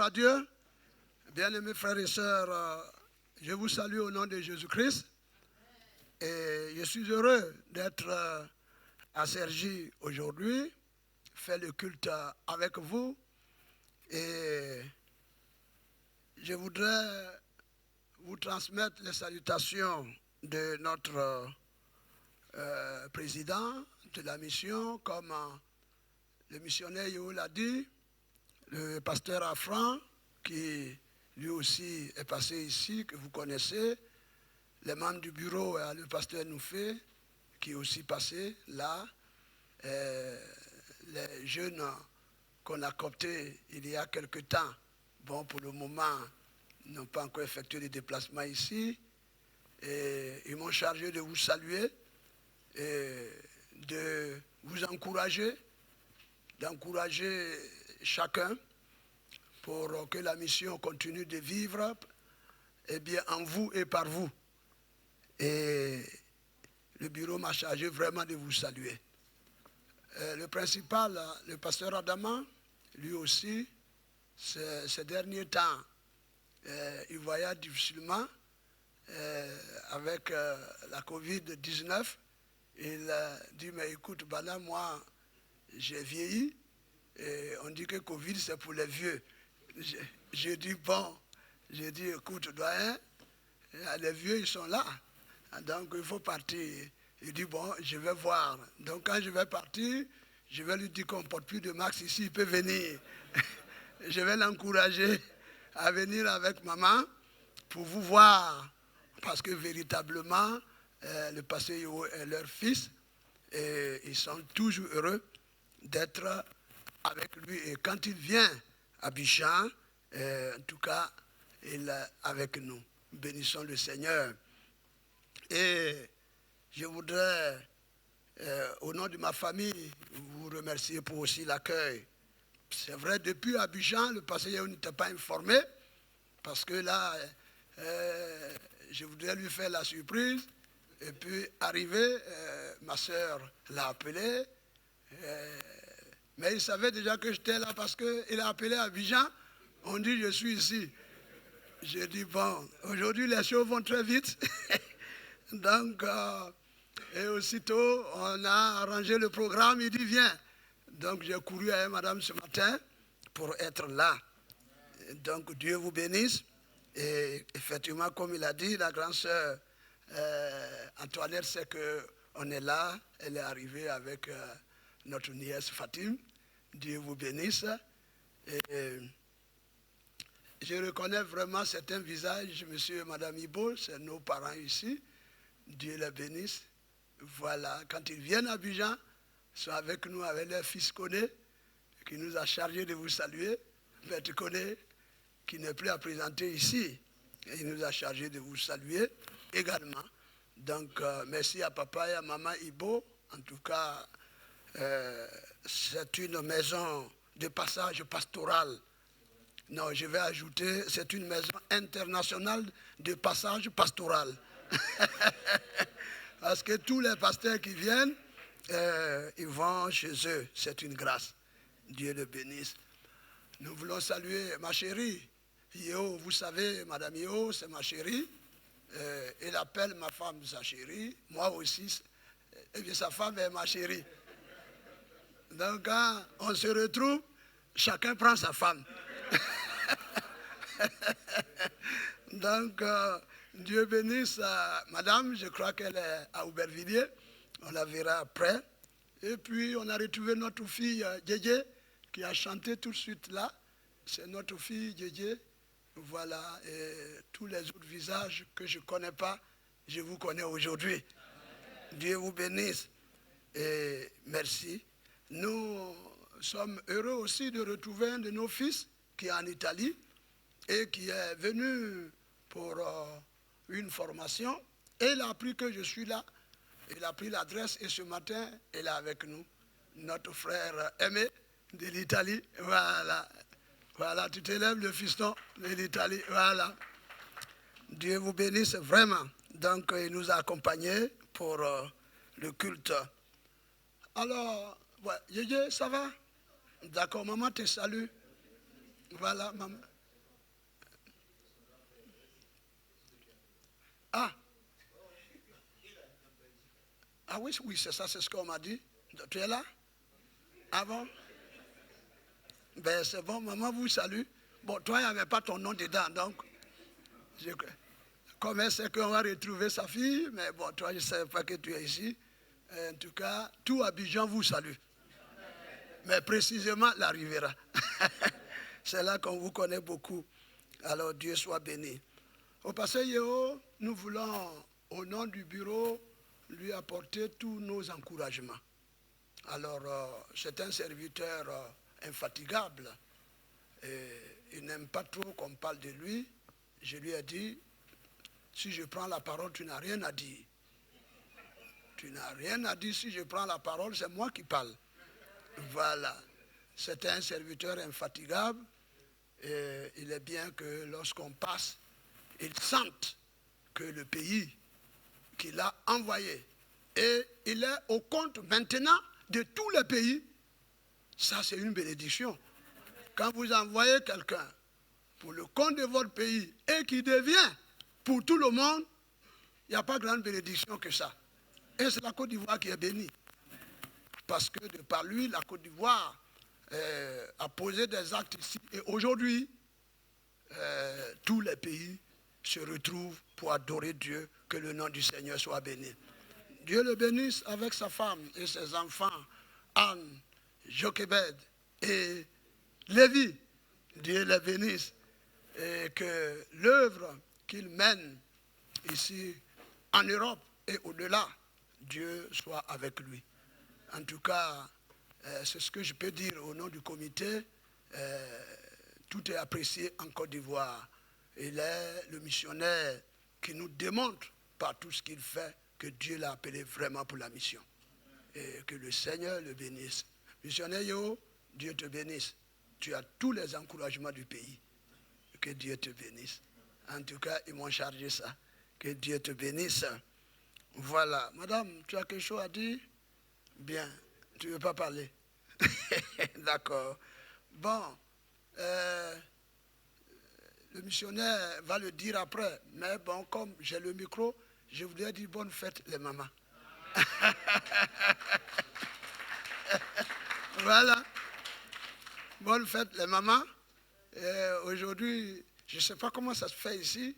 à Dieu. Bien-aimés frères et sœurs, je vous salue au nom de Jésus-Christ. Et je suis heureux d'être à Cergy aujourd'hui, faire le culte avec vous. Et je voudrais vous transmettre les salutations de notre président de la mission, comme le missionnaire Yo l'a dit, le pasteur Afran, qui lui aussi est passé ici, que vous connaissez, les membres du bureau, le pasteur Noufé, qui est aussi passé là, les jeunes qu'on a cooptés il y a quelque temps, bon, pour le moment, n'ont pas encore effectué des déplacements ici, et ils m'ont chargé de vous saluer et de vous encourager, d'encourager chacun pour que la mission continue de vivre bien, en vous et par vous. Et le bureau m'a chargé vraiment de vous saluer. Le principal, le pasteur Adama, lui aussi, ces derniers temps, il voyage difficilement avec la Covid-19. Il dit, mais écoute, Bana, moi, j'ai vieilli, et on dit que Covid, c'est pour les vieux. J'ai dit, bon, j'ai dit, écoute, doyen, les vieux, ils sont là, donc il faut partir. Il dit, bon, je vais voir. Donc quand je vais partir, je vais lui dire qu'on ne porte plus de masque ici, il peut venir. Je vais l'encourager à venir avec maman pour vous voir, parce que véritablement, le pasteur Yo est leur fils, et ils sont toujours heureux d'être avec lui. Et quand il vient à Abidjan, en tout cas, il est avec nous. Bénissons le Seigneur. Et je voudrais, au nom de ma famille, vous remercier pour aussi l'accueil. C'est vrai, depuis Abidjan, le pasteur n'était pas informé, parce que là, je voudrais lui faire la surprise. Et puis, arrivé, ma soeur l'a appelé. Mais il savait déjà que j'étais là parce qu'il a appelé à Abidjan. On dit, je suis ici. J'ai dit, bon, aujourd'hui, les choses vont très vite. Donc, et aussitôt, on a arrangé le programme. Il dit, viens. Donc, j'ai couru à madame ce matin pour être là. Donc, Dieu vous bénisse. Et effectivement, comme il a dit, la grande sœur Antoinette sait qu'on est là. Elle est arrivée avec notre nièce Fatim. Dieu vous bénisse. Et je reconnais vraiment certains visages, monsieur et madame Ibo, c'est nos parents ici. Dieu les bénisse. Voilà, quand ils viennent à Abidjan, ils sont avec nous, avec leur fils Koné, qui nous a chargé de vous saluer. Maître Koné, qui n'est plus à présenter ici, il nous a chargé de vous saluer également. Donc, merci à papa et à maman Ibo. En tout cas, c'est une maison de passage pastoral. Non, je vais ajouter, c'est une maison internationale de passage pastoral. Parce que tous les pasteurs qui viennent, ils vont chez eux. C'est une grâce. Dieu le bénisse. Nous voulons saluer ma chérie. Yo, vous savez, madame Yo, c'est ma chérie. Elle appelle ma femme sa chérie. Moi aussi, et bien sa femme est ma chérie. Donc, quand on se retrouve, chacun prend sa femme. Donc, Dieu bénisse madame, je crois qu'elle est à Aubervilliers, on la verra après. Et puis, on a retrouvé notre fille Djedje, qui a chanté tout de suite là. C'est notre fille Djedje. Voilà, et tous les autres visages que je ne connais pas, je vous connais aujourd'hui. Dieu vous bénisse et merci. Nous sommes heureux aussi de retrouver un de nos fils qui est en Italie et qui est venu pour une formation. Et il a appris que je suis là. Il a pris l'adresse et ce matin, il est avec nous. Notre frère Aimé de l'Italie. Voilà. Voilà, tu t'élèves le fiston de l'Italie. Voilà. Dieu vous bénisse vraiment. Donc, il nous a accompagnés pour le culte. Alors, ouais, Yéyé, ça va? D'accord, maman te salue. Voilà, maman. Ah oui, oui, c'est ça, c'est ce qu'on m'a dit. Tu es là? Ah bon? Ben c'est bon, maman vous salue. Bon, toi, il n'y avait pas ton nom dedans, donc... Comme elle sait qu'on va retrouver sa fille, mais bon, toi, je ne savais pas que tu es ici. En tout cas, tout Abidjan vous salue. Mais précisément, la Riviera. C'est là qu'on vous connaît beaucoup. Alors, Dieu soit béni. Au pasteur Yeo, nous voulons, au nom du bureau, lui apporter tous nos encouragements. Alors, c'est un serviteur infatigable. Et il n'aime pas trop qu'on parle de lui. Je lui ai dit, si je prends la parole, tu n'as rien à dire. Tu n'as rien à dire. Si je prends la parole, c'est moi qui parle. Voilà. C'est un serviteur infatigable. Et il est bien que lorsqu'on passe, il sente que le pays qu'il a envoyé, et il est au compte maintenant de tous les pays, ça c'est une bénédiction. Quand vous envoyez quelqu'un pour le compte de votre pays et qui devient pour tout le monde, il n'y a pas grande bénédiction que ça. Et c'est la Côte d'Ivoire qui est bénie. Parce que de par lui, la Côte d'Ivoire a posé des actes ici. Et aujourd'hui, tous les pays se retrouvent pour adorer Dieu, que le nom du Seigneur soit béni. Dieu le bénisse avec sa femme et ses enfants, Anne, Jochebed et Lévi. Dieu les bénisse. Et que l'œuvre qu'il mène ici en Europe et au-delà, Dieu soit avec lui. En tout cas, c'est ce que je peux dire au nom du comité. Tout est apprécié en Côte d'Ivoire. Il est le missionnaire qui nous démontre par tout ce qu'il fait que Dieu l'a appelé vraiment pour la mission. Et que le Seigneur le bénisse. Missionnaire Yo, Dieu te bénisse. Tu as tous les encouragements du pays. Que Dieu te bénisse. En tout cas, ils m'ont chargé ça. Que Dieu te bénisse. Voilà. Madame, tu as quelque chose à dire? Bien. Tu ne veux pas parler? D'accord. Bon. Le missionnaire va le dire après. Mais bon, comme j'ai le micro, je voudrais dire bonne fête les mamans. Voilà. Bonne fête les mamans. Aujourd'hui, je ne sais pas comment ça se fait ici,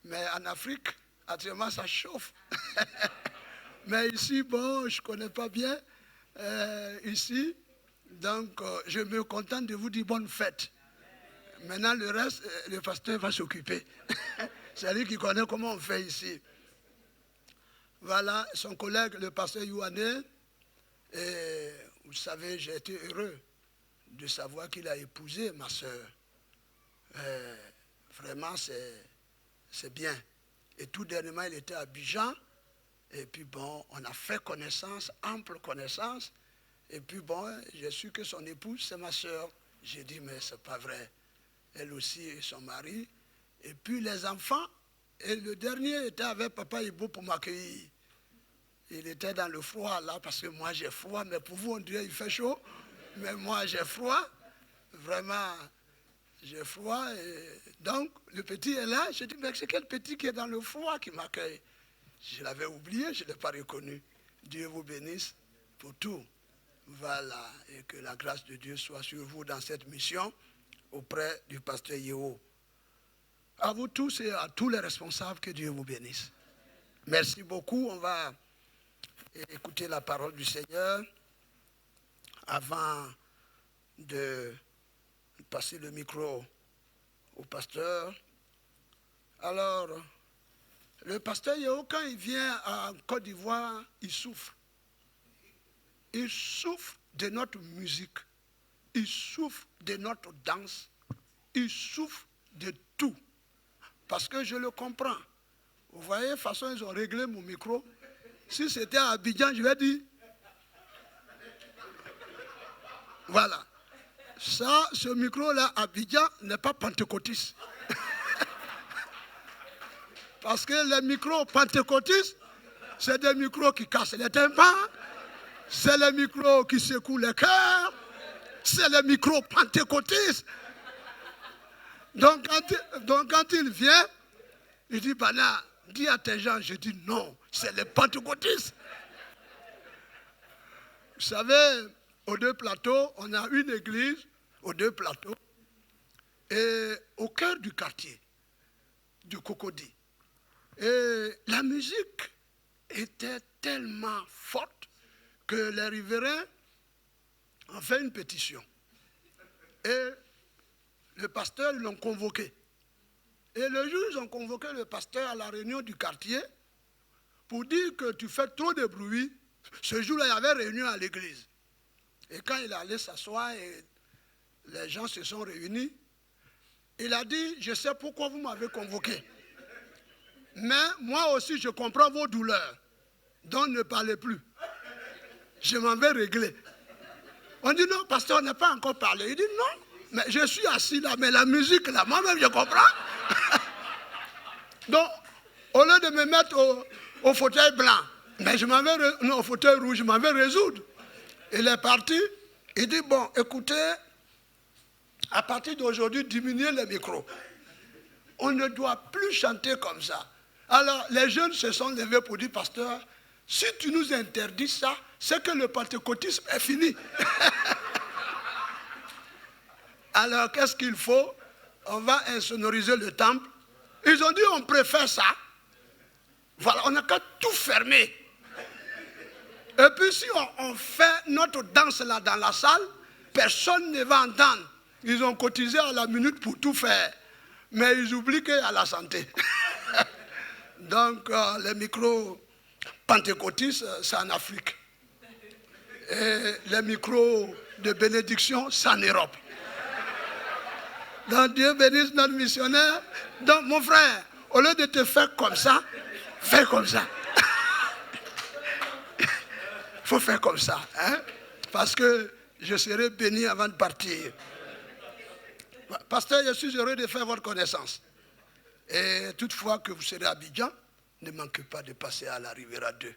mais en Afrique, actuellement, ça chauffe. Mais ici, bon, je ne connais pas bien ici. Donc, je me contente de vous dire bonne fête. Maintenant, le reste, le pasteur va s'occuper. C'est lui qui connaît comment on fait ici. Voilà, son collègue, le pasteur Youane. Et vous savez, j'ai été heureux de savoir qu'il a épousé ma soeur. Vraiment, c'est bien. Et tout dernièrement, il était à Abidjan. Et puis bon, on a fait connaissance, ample connaissance. Et puis bon, j'ai su que son épouse, c'est ma soeur. J'ai dit, mais c'est pas vrai. Elle aussi et son mari. Et puis les enfants. Et le dernier était avec papa Ibo pour m'accueillir. Il était dans le froid là, parce que moi j'ai froid. Mais pour vous, on dirait qu'il fait chaud. Mais moi j'ai froid. Vraiment, j'ai froid. Et donc, le petit est là. J'ai dit, mais c'est quel petit qui est dans le froid qui m'accueille? Je l'avais oublié, je ne l'ai pas reconnu. Dieu vous bénisse pour tout. Voilà, et que la grâce de Dieu soit sur vous dans cette mission auprès du pasteur Yeo. À vous tous et à tous les responsables, que Dieu vous bénisse. Merci beaucoup. On va écouter la parole du Seigneur avant de passer le micro au pasteur. Alors, le pasteur Yeo, quand il vient en Côte d'Ivoire, il souffre. Il souffre de notre musique. Il souffre de notre danse. Il souffre de tout. Parce que je le comprends. Vous voyez, de toute façon, ils ont réglé mon micro. Si c'était à Abidjan, je vais dire. Voilà. Ça, ce micro-là, à Abidjan, n'est pas pentecôtiste. Parce que les micros pentecôtistes, c'est des micros qui cassent les tympans. C'est les micros qui secouent les cœurs. C'est les micros pentecôtistes. Donc quand il vient, il dit, Bana, dis à tes gens, je dis non, c'est les pentecôtistes. vous savez, aux deux plateaux, on a une église, aux deux plateaux, et au cœur du quartier, du Cocody. Et la musique était tellement forte que les riverains ont fait une pétition. Et le pasteur, ils l'ont convoqué. Et le jour, ils ont convoqué le pasteur à la réunion du quartier pour dire que tu fais trop de bruit. Ce jour-là, il y avait réunion à l'église. Et quand il est allé s'asseoir et les gens se sont réunis, il a dit, je sais pourquoi vous m'avez convoqué. Mais moi aussi, je comprends vos douleurs. Donc ne parlez plus. Je m'en vais régler. On dit non, pasteur, on n'a pas encore parlé. Il dit non, mais je suis assis là, mais la musique là, moi-même je comprends. Donc, au lieu de me mettre au fauteuil blanc, mais je m'en vais, non, au fauteuil rouge, je m'en vais résoudre. Il est parti, il dit bon, écoutez, à partir d'aujourd'hui, diminuez le micro. On ne doit plus chanter comme ça. Alors, les jeunes se sont levés pour dire, pasteur, si tu nous interdis ça, c'est que le pentecôtisme est fini. Alors, qu'est-ce qu'il faut? On va insonoriser le temple. Ils ont dit, on préfère ça. Voilà, on n'a qu'à tout fermer. Et puis, si on fait notre danse là dans la salle, personne ne va entendre. Ils ont cotisé à la minute pour tout faire. Mais ils oublient qu'il y a la santé. Donc, les micros pentecôtistes, c'est en Afrique. Et les micros de bénédiction, c'est en Europe. Donc, Dieu bénisse notre missionnaire. Donc, mon frère, au lieu de te faire comme ça, fais comme ça. Il faut faire comme ça. Hein? Parce que je serai béni avant de partir. Pasteur, je suis heureux de faire votre connaissance. Et toutefois que vous serez à Abidjan, ne manquez pas de passer à la Riviera 2.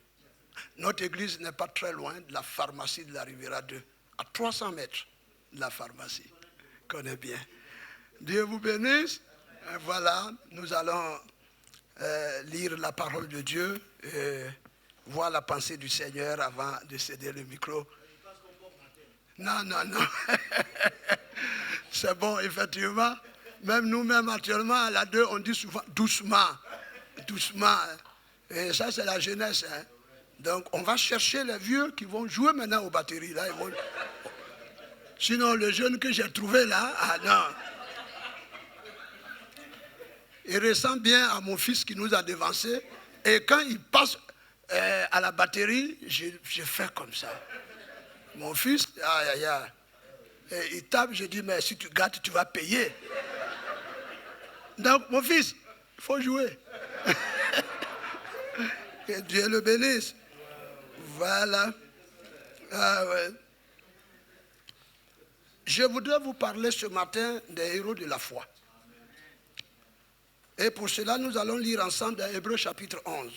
Notre église n'est pas très loin de la pharmacie de la Riviera 2, à 300 mètres de la pharmacie. Je connais bien. Dieu vous bénisse. Et voilà, nous allons lire la parole de Dieu et voir la pensée du Seigneur avant de céder le micro. Non, non, non. C'est bon, effectivement. Même nous-mêmes, actuellement, à la 2, on dit souvent doucement. Doucement. Et ça, c'est la jeunesse. Hein. Donc, on va chercher les vieux qui vont jouer maintenant aux batteries. Là, Sinon, le jeune que j'ai trouvé là, ah non. Il ressemble bien à mon fils qui nous a dévancés. Et quand il passe à la batterie, je fais comme ça. Mon fils, aïe, aïe, aïe. Et il tape, je dis, mais si tu gâtes, tu vas payer. Donc, mon fils, il faut jouer. Que Dieu le bénisse. Voilà. Ah ouais. Je voudrais vous parler ce matin des héros de la foi. Et pour cela, nous allons lire ensemble dans Hébreux chapitre 11.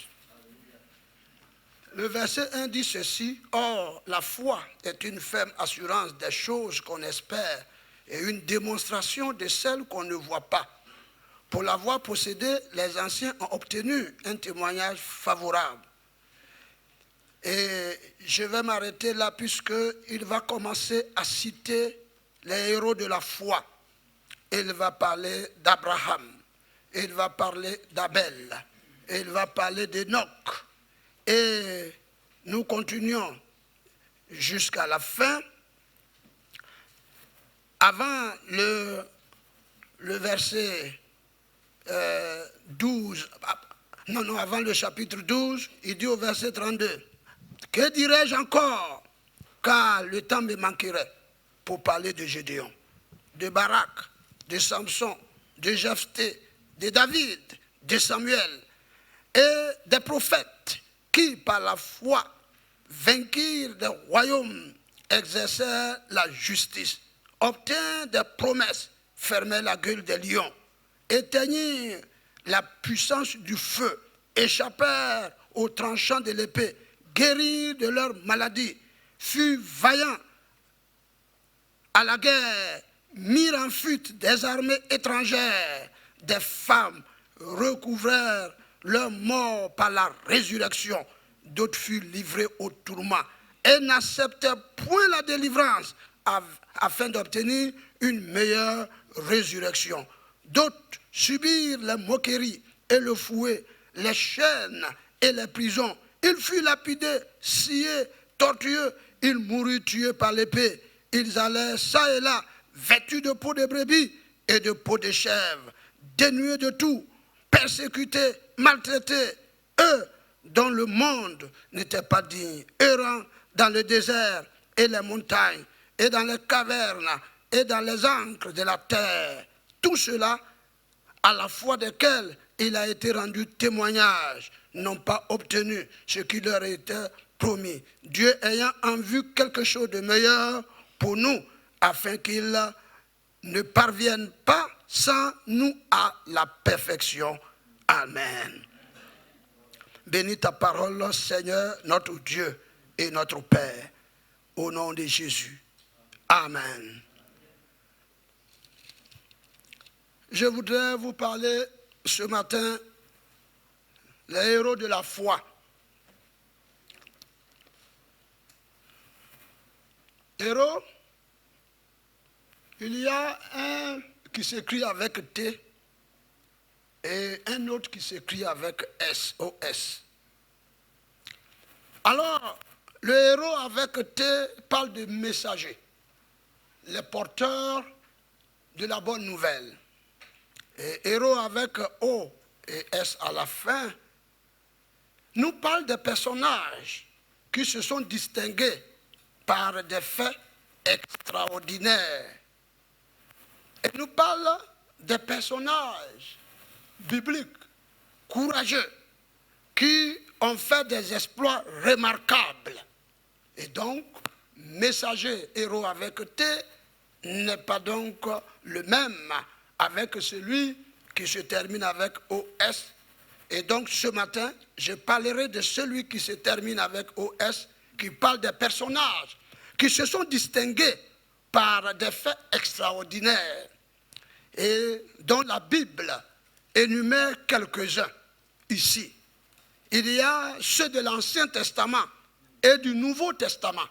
Le verset 1 dit ceci: Or, la foi est une ferme assurance des choses qu'on espère et une démonstration de celles qu'on ne voit pas. Pour l'avoir possédée, les anciens ont obtenu un témoignage favorable. Et je vais m'arrêter là puisqu'il va commencer à citer les héros de la foi. Il va parler d'Abraham, il va parler d'Abel, il va parler d'Enoch. Et nous continuons jusqu'à la fin. Avant le verset 12, avant le chapitre 12, il dit au verset 32, « Que dirais-je encore, car le temps me manquerait pour parler de Gédéon, de Barak, de Samson, de Jephthé, de David, de Samuel et des prophètes qui, par la foi, vainquirent des royaumes, exercèrent la justice, obtinrent des promesses, fermèrent la gueule des lions, éteignirent la puissance du feu, échappèrent aux tranchants de l'épée, guérirent de leur maladie, furent vaillants à la guerre, mirent en fuite des armées étrangères, des femmes recouvrèrent leur mort par la résurrection, d'autres furent livrés au tourment, et n'acceptaient point la délivrance afin d'obtenir une meilleure résurrection. D'autres subirent les moqueries et le fouet, les chaînes et les prisons. Ils furent lapidés, sciés, torturés, ils moururent tués par l'épée. Ils allaient ça et là, vêtus de peau de brebis et de peau de chèvre, dénués de tout, persécutés, maltraités, eux dont le monde n'était pas digne, errant dans le désert et les montagnes, et dans les cavernes, et dans les ancres de la terre. Tout cela, à la foi desquels il a été rendu témoignage, n'ont pas obtenu ce qui leur était promis. Dieu ayant en vue quelque chose de meilleur pour nous, afin qu'il ne parvienne pas sans nous à la perfection. Amen. Bénis ta parole, Seigneur, notre Dieu et notre Père, au nom de Jésus. Amen. Je voudrais vous parler ce matin les héros de la foi. Héros, il y a un qui s'écrit avec T et un autre qui s'écrit avec S-O-S. Alors, le héros avec T parle de messagers, les porteurs de la bonne nouvelle. Et héros avec O et S à la fin nous parle des personnages qui se sont distingués par des faits extraordinaires. Et nous parle des personnages bibliques, courageux, qui ont fait des exploits remarquables. Et donc, messager héros avec T n'est pas donc le même avec celui qui se termine avec OS. Et donc, ce matin, je parlerai de celui qui se termine avec OS, qui parle des personnages qui se sont distingués par des faits extraordinaires et dont la Bible énumère quelques-uns ici. Il y a ceux de l'Ancien Testament et du Nouveau Testament.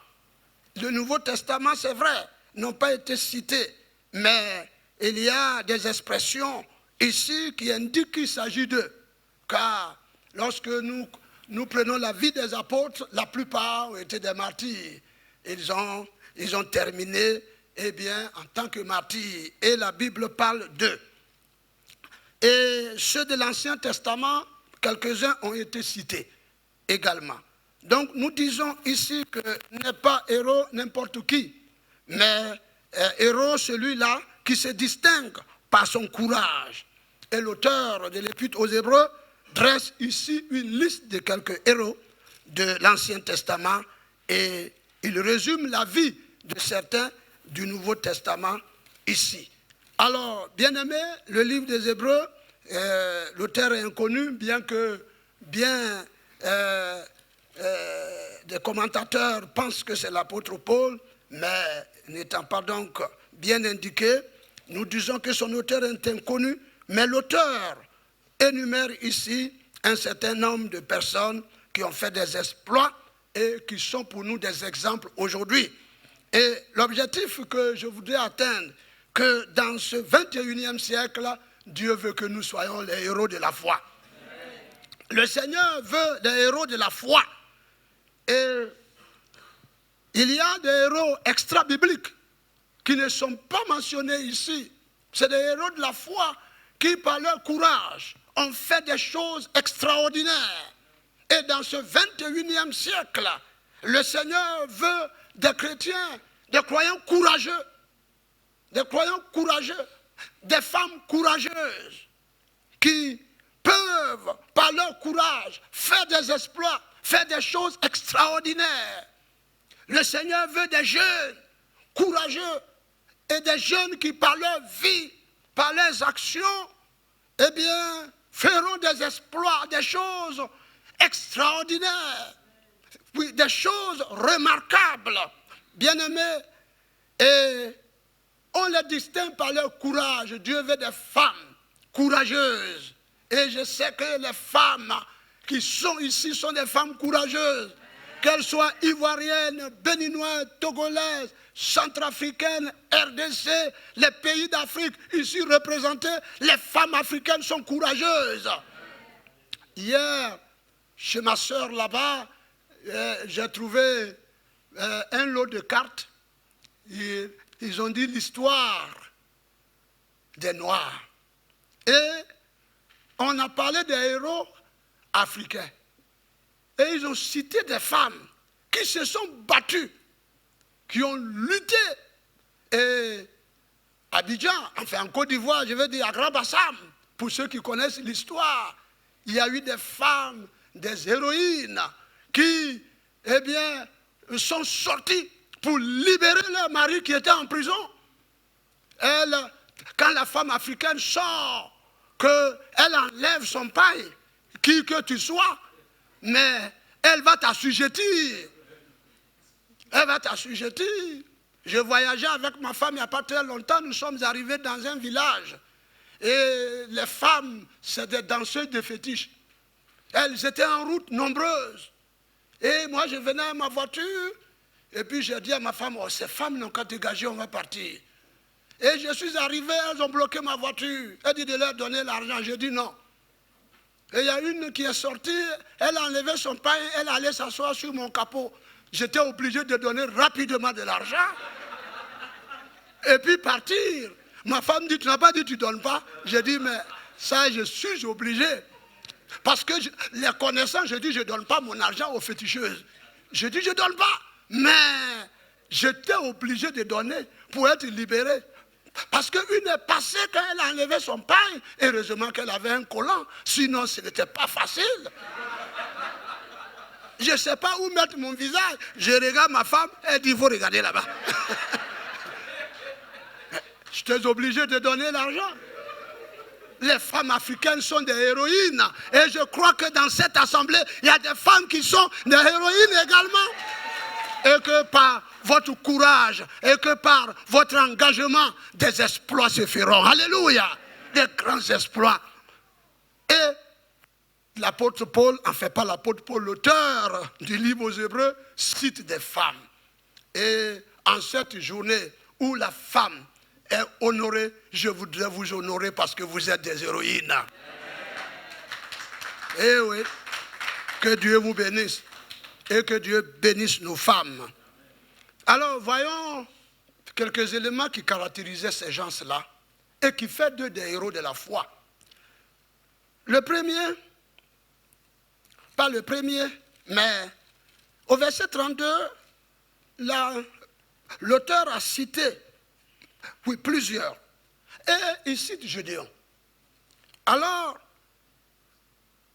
Le Nouveau Testament, c'est vrai, n'ont pas été cités, mais il y a des expressions ici qui indiquent qu'il s'agit d'eux. Car lorsque nous prenons la vie des apôtres, la plupart ont été des martyrs. Ils ont terminé en tant que martyrs. Et la Bible parle d'eux. Et ceux de l'Ancien Testament, quelques-uns ont été cités également. Donc nous disons ici que n'est pas héros n'importe qui, mais héros celui-là qui se distingue par son courage. Et l'auteur de l'Épître aux Hébreux dresse ici une liste de quelques héros de l'Ancien Testament et il résume la vie de certains du Nouveau Testament ici. Alors, bien-aimé, le livre des Hébreux, l'auteur est inconnu, bien que des commentateurs pensent que c'est l'apôtre Paul, mais n'étant pas donc bien indiqué, nous disons que son auteur est inconnu, mais l'auteur énumère ici un certain nombre de personnes qui ont fait des exploits et qui sont pour nous des exemples aujourd'hui. Et l'objectif que je voudrais atteindre, que dans ce 21e siècle, Dieu veut que nous soyons les héros de la foi. Le Seigneur veut des héros de la foi. Et il y a des héros extra-bibliques qui ne sont pas mentionnés ici. C'est des héros de la foi qui, par leur courage, ont fait des choses extraordinaires. Et dans ce 21e siècle, le Seigneur veut des chrétiens, des croyants courageux, des femmes courageuses qui peuvent, par leur courage, faire des exploits, faire des choses extraordinaires. Le Seigneur veut des jeunes courageux et des jeunes qui, par leur vie, par leurs actions, feront des exploits, des choses extraordinaires, oui, des choses remarquables, bien-aimés, et on les distingue par leur courage. Dieu veut des femmes courageuses, et je sais que les femmes qui sont ici sont des femmes courageuses, qu'elles soient ivoiriennes, béninoises, togolaises, centrafricaines, RDC, les pays d'Afrique ici représentés, les femmes africaines sont courageuses. Hier, chez ma soeur là-bas, j'ai trouvé un lot de cartes. Ils ont dit l'histoire des Noirs. Et on a parlé des héros africains. Et ils ont cité des femmes qui se sont battues, qui ont lutté. Et à Abidjan, enfin en Côte d'Ivoire, je veux dire à Grand Bassam, pour ceux qui connaissent l'histoire, il y a eu des femmes, des héroïnes qui, eh bien, sont sorties pour libérer leur mari qui était en prison. Elle, quand la femme africaine sort, qu'elle enlève son paille, qui que tu sois, mais elle va t'assujettir. Elle va t'assujettir. Je voyageais avec ma femme il n'y a pas très longtemps, nous sommes arrivés dans un village. Et les femmes, c'est des danseuses de fétiches. Elles étaient en route, nombreuses. Et moi, je venais à ma voiture, et puis j'ai dit à ma femme, oh, ces femmes n'ont qu'à dégager, on va partir. Et je suis arrivé, elles ont bloqué ma voiture. Elle dit de leur donner l'argent. J'ai dit non. Et il y a une qui est sortie, elle a enlevé son pain, elle allait s'asseoir sur mon capot. J'étais obligé de donner rapidement de l'argent. Et puis partir. Ma femme dit, tu n'as pas dit tu ne donnes pas. J'ai dit, mais ça, je suis obligé. Parce que les connaissants, je dis, je ne donne pas mon argent aux féticheuses. Je dis, je ne donne pas. Mais j'étais obligé de donner pour être libéré. Parce qu'une est passée quand elle a enlevé son pain. Heureusement qu'elle avait un collant. Sinon, ce n'était pas facile. Je ne sais pas où mettre mon visage. Je regarde ma femme, elle dit, il faut regarder là-bas. J'étais obligé de donner l'argent. Les femmes africaines sont des héroïnes. Et je crois que dans cette assemblée, il y a des femmes qui sont des héroïnes également. Et que par votre courage, et que par votre engagement, des exploits se feront. Alléluia. Des grands exploits. Et l'apôtre Paul, enfin pas l'apôtre Paul, l'auteur du livre aux Hébreux, cite des femmes. Et en cette journée où la femme est honorée, je voudrais vous honorer parce que vous êtes des héroïnes. Eh oui, que Dieu vous bénisse et que Dieu bénisse nos femmes. Alors voyons quelques éléments qui caractérisaient ces gens-là et qui font d'eux des héros de la foi. Le premier, pas le premier, mais au verset 32, l'auteur a cité plusieurs. Et il cite Gédéon. Alors,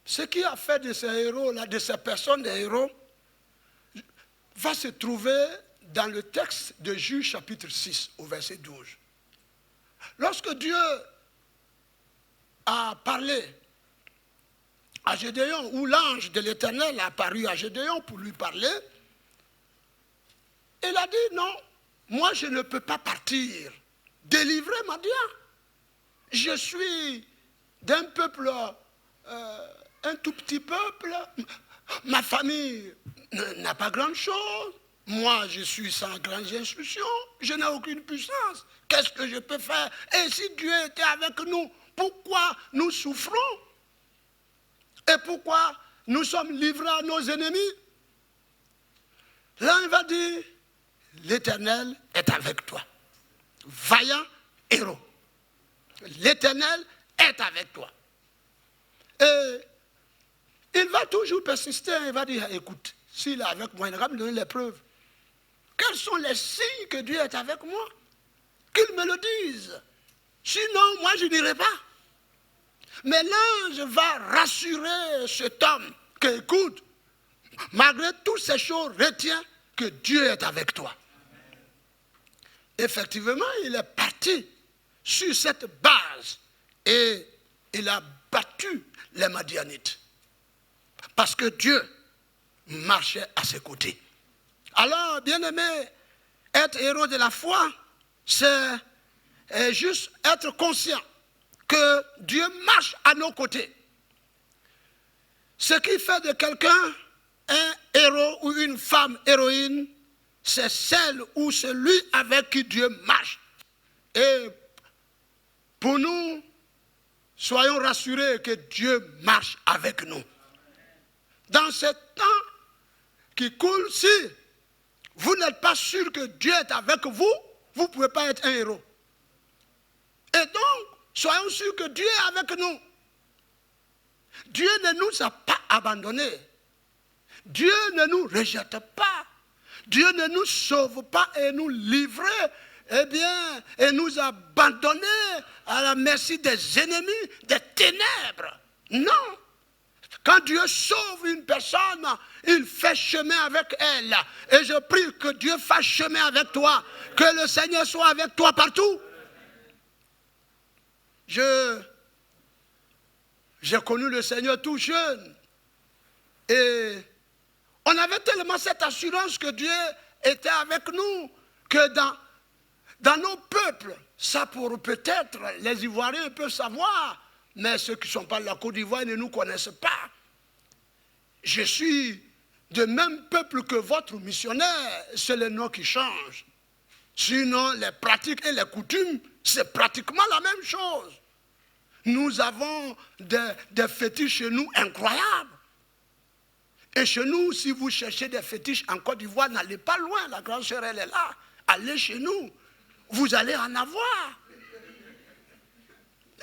ce qui a fait de ces héros-là, de ces personnes des héros, va se trouver dans le texte de Juges chapitre 6, au verset 12. Lorsque Dieu a parlé à Gédéon, où l'ange de l'Éternel a apparu à Gédéon pour lui parler, il a dit non, moi je ne peux pas partir, délivrer Madian. Je suis d'un peuple, un tout petit peuple, ma famille n'a pas grand chose, moi je suis sans grandes instructions, je n'ai aucune puissance, qu'est-ce que je peux faire? Et si Dieu était avec nous, pourquoi nous souffrons? Et pourquoi nous sommes livrés à nos ennemis? Là, il va dire, l'Éternel est avec toi. Vaillant héros. L'Éternel est avec toi. Et il va toujours persister, il va dire, écoute, s'il est avec moi, il va me donner les preuves. Quels sont les signes que Dieu est avec moi? Qu'il me le dise. Sinon, moi, je n'irai pas. Mais l'ange va rassurer cet homme que, écoute, malgré toutes ces choses, retiens que Dieu est avec toi. Effectivement, il est parti sur cette base et il a battu les Madianites. Parce que Dieu marchait à ses côtés. Alors, bien-aimé, être héros de la foi, c'est juste être conscient que Dieu marche à nos côtés. Ce qui fait de quelqu'un un héros ou une femme héroïne, c'est celle ou celui avec qui Dieu marche. Et pour nous, soyons rassurés que Dieu marche avec nous. Dans ce temps qui coule, si vous n'êtes pas sûr que Dieu est avec vous, vous ne pouvez pas être un héros. Et donc, soyons sûrs que Dieu est avec nous. Dieu ne nous a pas abandonnés. Dieu ne nous rejette pas. Dieu ne nous sauve pas et nous livre, et nous abandonner à la merci des ennemis, des ténèbres. Non. Quand Dieu sauve une personne, il fait chemin avec elle. Et je prie que Dieu fasse chemin avec toi. Que le Seigneur soit avec toi partout. J'ai connu le Seigneur tout jeune. Et on avait tellement cette assurance que Dieu était avec nous, que dans nos peuples, ça pour peut-être les Ivoiriens peuvent savoir, mais ceux qui ne sont pas de la Côte d'Ivoire ne nous connaissent pas. Je suis de même peuple que votre missionnaire, c'est le nom qui change. Sinon, les pratiques et les coutumes, c'est pratiquement la même chose. Nous avons des fétiches chez nous incroyables. Et chez nous, si vous cherchez des fétiches en Côte d'Ivoire, n'allez pas loin, la grande sœur, elle est là. Allez chez nous, vous allez en avoir.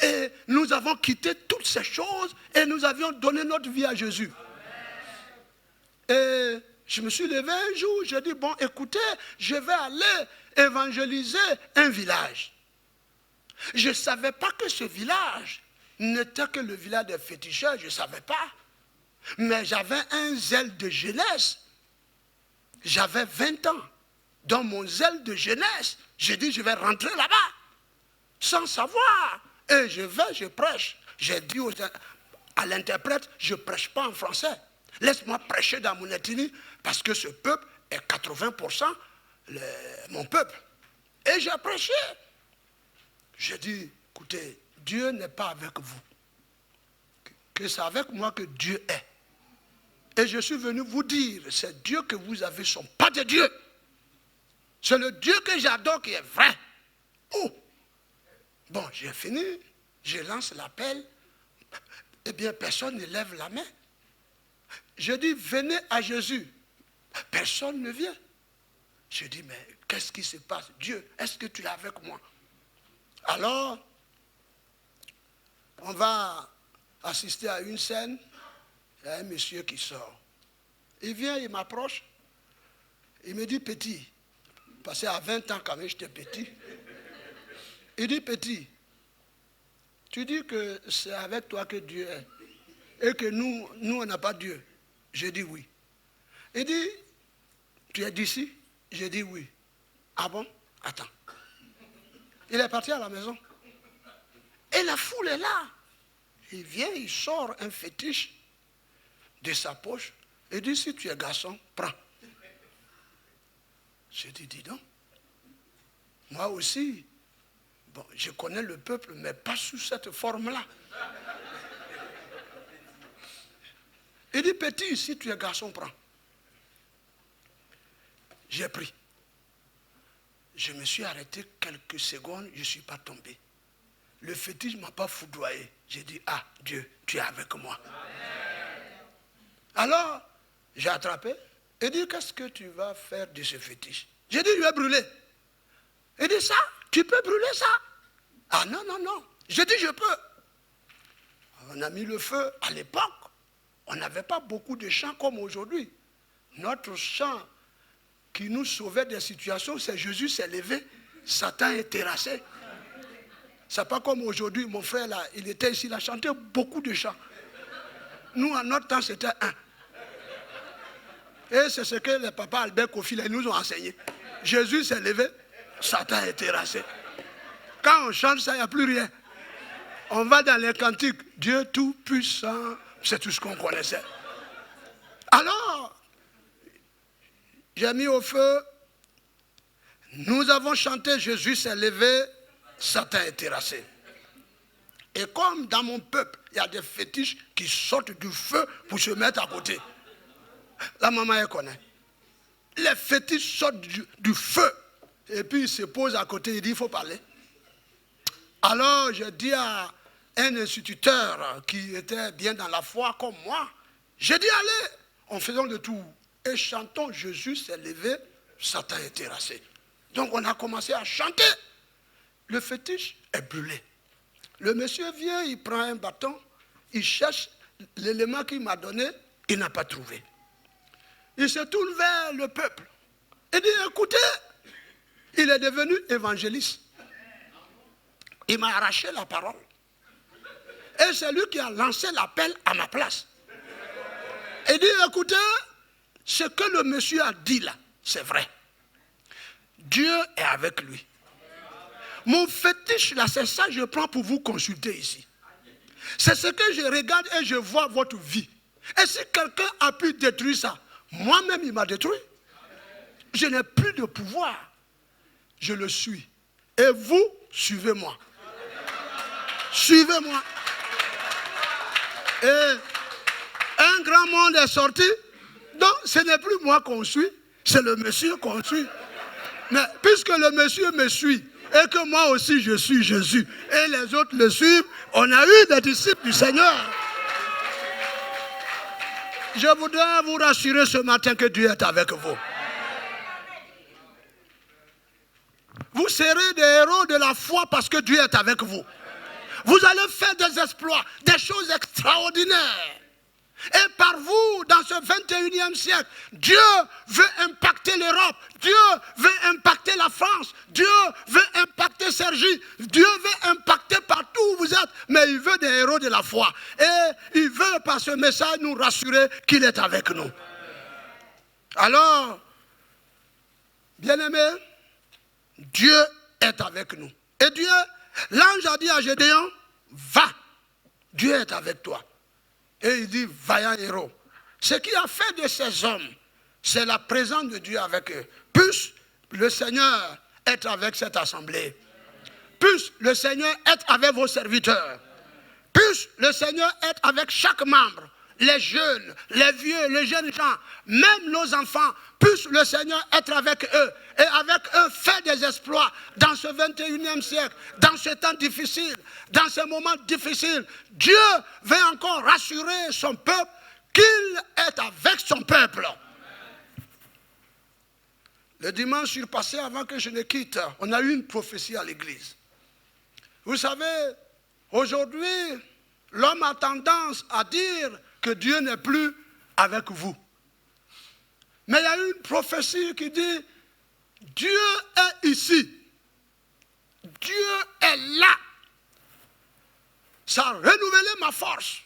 Et nous avons quitté toutes ces choses et nous avions donné notre vie à Jésus. Et je me suis levé un jour, j'ai dit, bon, écoutez, je vais aller évangéliser un village. Je ne savais pas que ce village n'était que le village des féticheurs, je ne savais pas. Mais j'avais un zèle de jeunesse. J'avais 20 ans. Dans mon zèle de jeunesse, j'ai dit, je vais rentrer là-bas, sans savoir. Et je vais, je prêche. J'ai dit à l'interprète, je ne prêche pas en français. Laisse-moi prêcher dans mon ethnie, parce que ce peuple est 80% mon peuple. Et j'ai prêché. J'ai dit, écoutez, Dieu n'est pas avec vous. Que c'est avec moi que Dieu est. Et je suis venu vous dire, c'est Dieu que vous avez, son pas de Dieu. C'est le Dieu que j'adore qui est vrai. Oh. Bon, j'ai fini, je lance l'appel. Eh bien, personne ne lève la main. Je dis, venez à Jésus. Personne ne vient. Je dis, mais qu'est-ce qui se passe? Dieu, est-ce que tu es avec moi? Alors, on va assister à une scène. Il y a un monsieur qui sort. Il vient, il m'approche. Il me dit, petit. Parce qu'à 20 ans, quand même, j'étais petit. Il dit, petit, tu dis que c'est avec toi que Dieu est. Et que nous on n'a pas Dieu. J'ai dit oui. Il dit, tu es d'ici? J'ai dit oui. Ah bon? Attends. Il est parti à la maison. Et la foule est là. Il vient, il sort un fétiche de sa poche. Il dit, si tu es garçon, prends. J'ai dit, dis donc. Moi aussi, bon, je connais le peuple, mais pas sous cette forme-là. Il dit, petit, si tu es garçon, prends. J'ai pris. Je me suis arrêté quelques secondes, je ne suis pas tombé. Le fétiche ne m'a pas foudroyé. J'ai dit, ah, Dieu, tu es avec moi. Amen. Alors, j'ai attrapé. Il dit, qu'est-ce que tu vas faire de ce fétiche? J'ai dit, je vais brûler. Il dit, ça, tu peux brûler ça? Ah non, non, non. J'ai dit, je peux. On a mis le feu. À l'époque, on n'avait pas beaucoup de champs comme aujourd'hui. Notre champ qui nous sauvait des situations, c'est Jésus s'est levé, Satan est terrassé. C'est pas comme aujourd'hui, mon frère là, il était ici, il a chanté beaucoup de chants. Nous, en notre temps, c'était un. Et c'est ce que les papas Albert Kofi nous ont enseigné. Jésus s'est levé, Satan est terrassé. Quand on chante ça, il n'y a plus rien. On va dans les cantiques, Dieu tout-puissant, c'est tout ce qu'on connaissait. Alors, j'ai mis au feu, nous avons chanté, Jésus s'est levé, Satan est terrassé. Et comme dans mon peuple, il y a des fétiches qui sortent du feu pour se mettre à côté. La maman, elle connaît. Les fétiches sortent du feu. Et puis il se pose à côté, il dit, il faut parler. Alors je dis à un instituteur qui était bien dans la foi comme moi, j'ai dit, allez, en faisant le tour. Et chantons, Jésus s'est levé, Satan est terrassé. Donc on a commencé à chanter. Le fétiche est brûlé. Le monsieur vient, il prend un bâton, il cherche l'élément qu'il m'a donné, il n'a pas trouvé. Il se tourne vers le peuple. Il dit, écoutez, il est devenu évangéliste. Il m'a arraché la parole. Et c'est lui qui a lancé l'appel à ma place. Il dit, écoutez, ce que le monsieur a dit là, c'est vrai. Dieu est avec lui. Mon fétiche là, c'est ça que je prends pour vous consulter ici. C'est ce que je regarde et je vois votre vie. Et si quelqu'un a pu détruire ça, moi-même il m'a détruit. Je n'ai plus de pouvoir. Je le suis. Et vous, suivez-moi. Suivez-moi. Et un grand monde est sorti. Donc ce n'est plus moi qu'on suit, c'est le monsieur qu'on suit. Mais puisque le monsieur me suit, et que moi aussi je suis Jésus, et les autres le suivent, on a eu des disciples du Seigneur. Je voudrais vous rassurer ce matin que Dieu est avec vous. Vous serez des héros de la foi parce que Dieu est avec vous. Vous allez faire des exploits, des choses extraordinaires. Et par vous, dans ce 21e siècle, Dieu veut impacter l'Europe, Dieu veut impacter la France, Dieu veut impacter Sergi, Dieu veut impacter partout où vous êtes, mais il veut des héros de la foi. Et il veut par ce message nous rassurer qu'il est avec nous. Alors, bien-aimés, Dieu est avec nous. Et Dieu, l'ange a dit à Gédéon, va, Dieu est avec toi. Et il dit, vaillant héros. Ce qui a fait de ces hommes, c'est la présence de Dieu avec eux. Puisse le Seigneur être avec cette assemblée. Puisse le Seigneur être avec vos serviteurs. Puisse le Seigneur être avec chaque membre. Les jeunes, les vieux, les jeunes gens, même nos enfants. Puisse le Seigneur être avec eux. Et avec eux faire des exploits dans ce 21e siècle, dans ce temps difficile, dans ces moments difficiles. Dieu veut encore rassurer son peuple qu'il est avec son peuple. Le dimanche surpassé, avant que je ne quitte, on a eu une prophétie à l'église. Vous savez, aujourd'hui, l'homme a tendance à dire que Dieu n'est plus avec vous. Mais il y a eu une prophétie qui dit, Dieu est ici. Dieu est là. Ça a renouvelé ma force.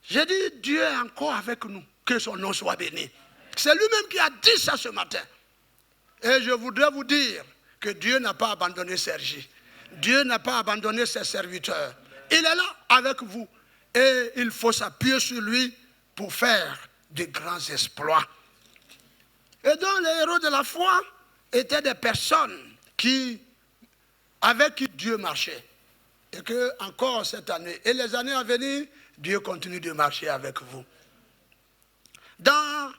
J'ai dit, Dieu est encore avec nous. Que son nom soit béni. C'est lui-même qui a dit ça ce matin. Et je voudrais vous dire que Dieu n'a pas abandonné Sergi. Dieu n'a pas abandonné ses serviteurs. Il est là avec vous. Et il faut s'appuyer sur lui pour faire de grands exploits. Et donc les héros de la foi étaient des personnes avec qui Dieu marchait. Et que encore cette année, et les années à venir, Dieu continue de marcher avec vous. Dans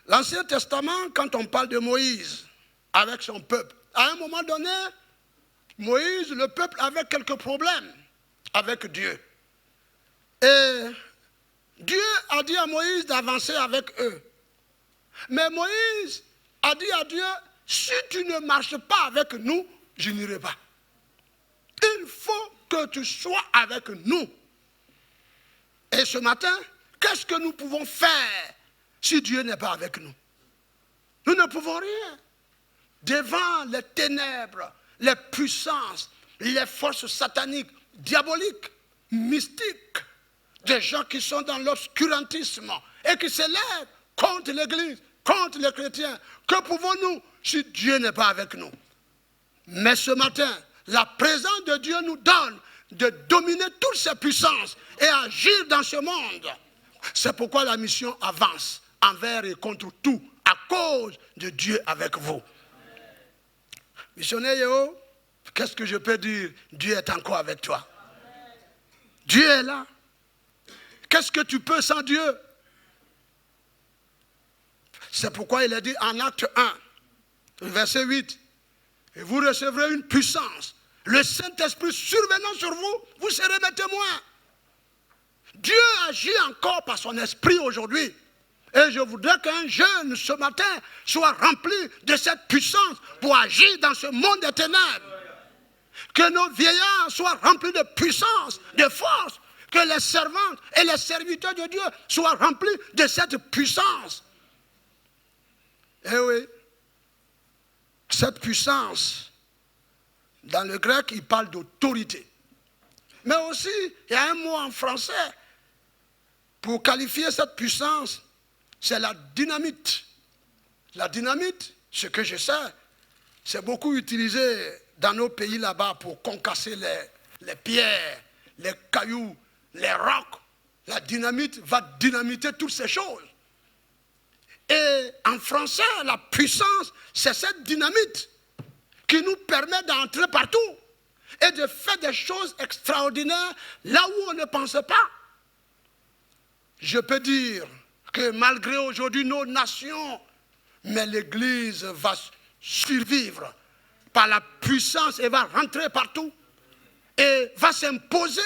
l'Ancien Testament, quand on parle de Moïse avec son peuple, à un moment donné, Moïse, le peuple avait quelques problèmes avec Dieu. Et Dieu a dit à Moïse d'avancer avec eux. Mais Moïse a dit à Dieu, si tu ne marches pas avec nous, je n'irai pas. Il faut que tu sois avec nous. Et ce matin, qu'est-ce que nous pouvons faire si Dieu n'est pas avec nous? Nous ne pouvons rien. Devant les ténèbres, les puissances, les forces sataniques, diaboliques, mystiques, des gens qui sont dans l'obscurantisme et qui s'élèvent contre l'Église, contre les chrétiens. Que pouvons-nous si Dieu n'est pas avec nous? Mais ce matin, la présence de Dieu nous donne de dominer toutes ces puissances et agir dans ce monde. C'est pourquoi la mission avance envers et contre tout, à cause de Dieu avec vous. Missionnaire Yeo, qu'est-ce que je peux dire? Dieu est encore avec toi. Dieu est là. Qu'est-ce que tu peux sans Dieu? C'est pourquoi il est dit en Acte 1, verset 8, et vous recevrez une puissance. Le Saint-Esprit survenant sur vous, vous serez mes témoins. Dieu agit encore par son esprit aujourd'hui. Et je voudrais qu'un jeune ce matin soit rempli de cette puissance pour agir dans ce monde des ténèbres. Que nos vieillards soient remplis de puissance, de force. Que les servantes et les serviteurs de Dieu soient remplis de cette puissance. Eh oui, cette puissance, dans le grec, il parle d'autorité. Mais aussi, il y a un mot en français pour qualifier cette puissance, c'est la dynamite. La dynamite, ce que je sais, c'est beaucoup utilisé dans nos pays là-bas pour concasser les pierres, les cailloux, les rocs. La dynamite va dynamiter toutes ces choses. Et en français, la puissance, c'est cette dynamite qui nous permet d'entrer partout et de faire des choses extraordinaires là où on ne pensait pas. Je peux dire que malgré aujourd'hui nos nations, mais l'Église va survivre par la puissance et va rentrer partout et va s'imposer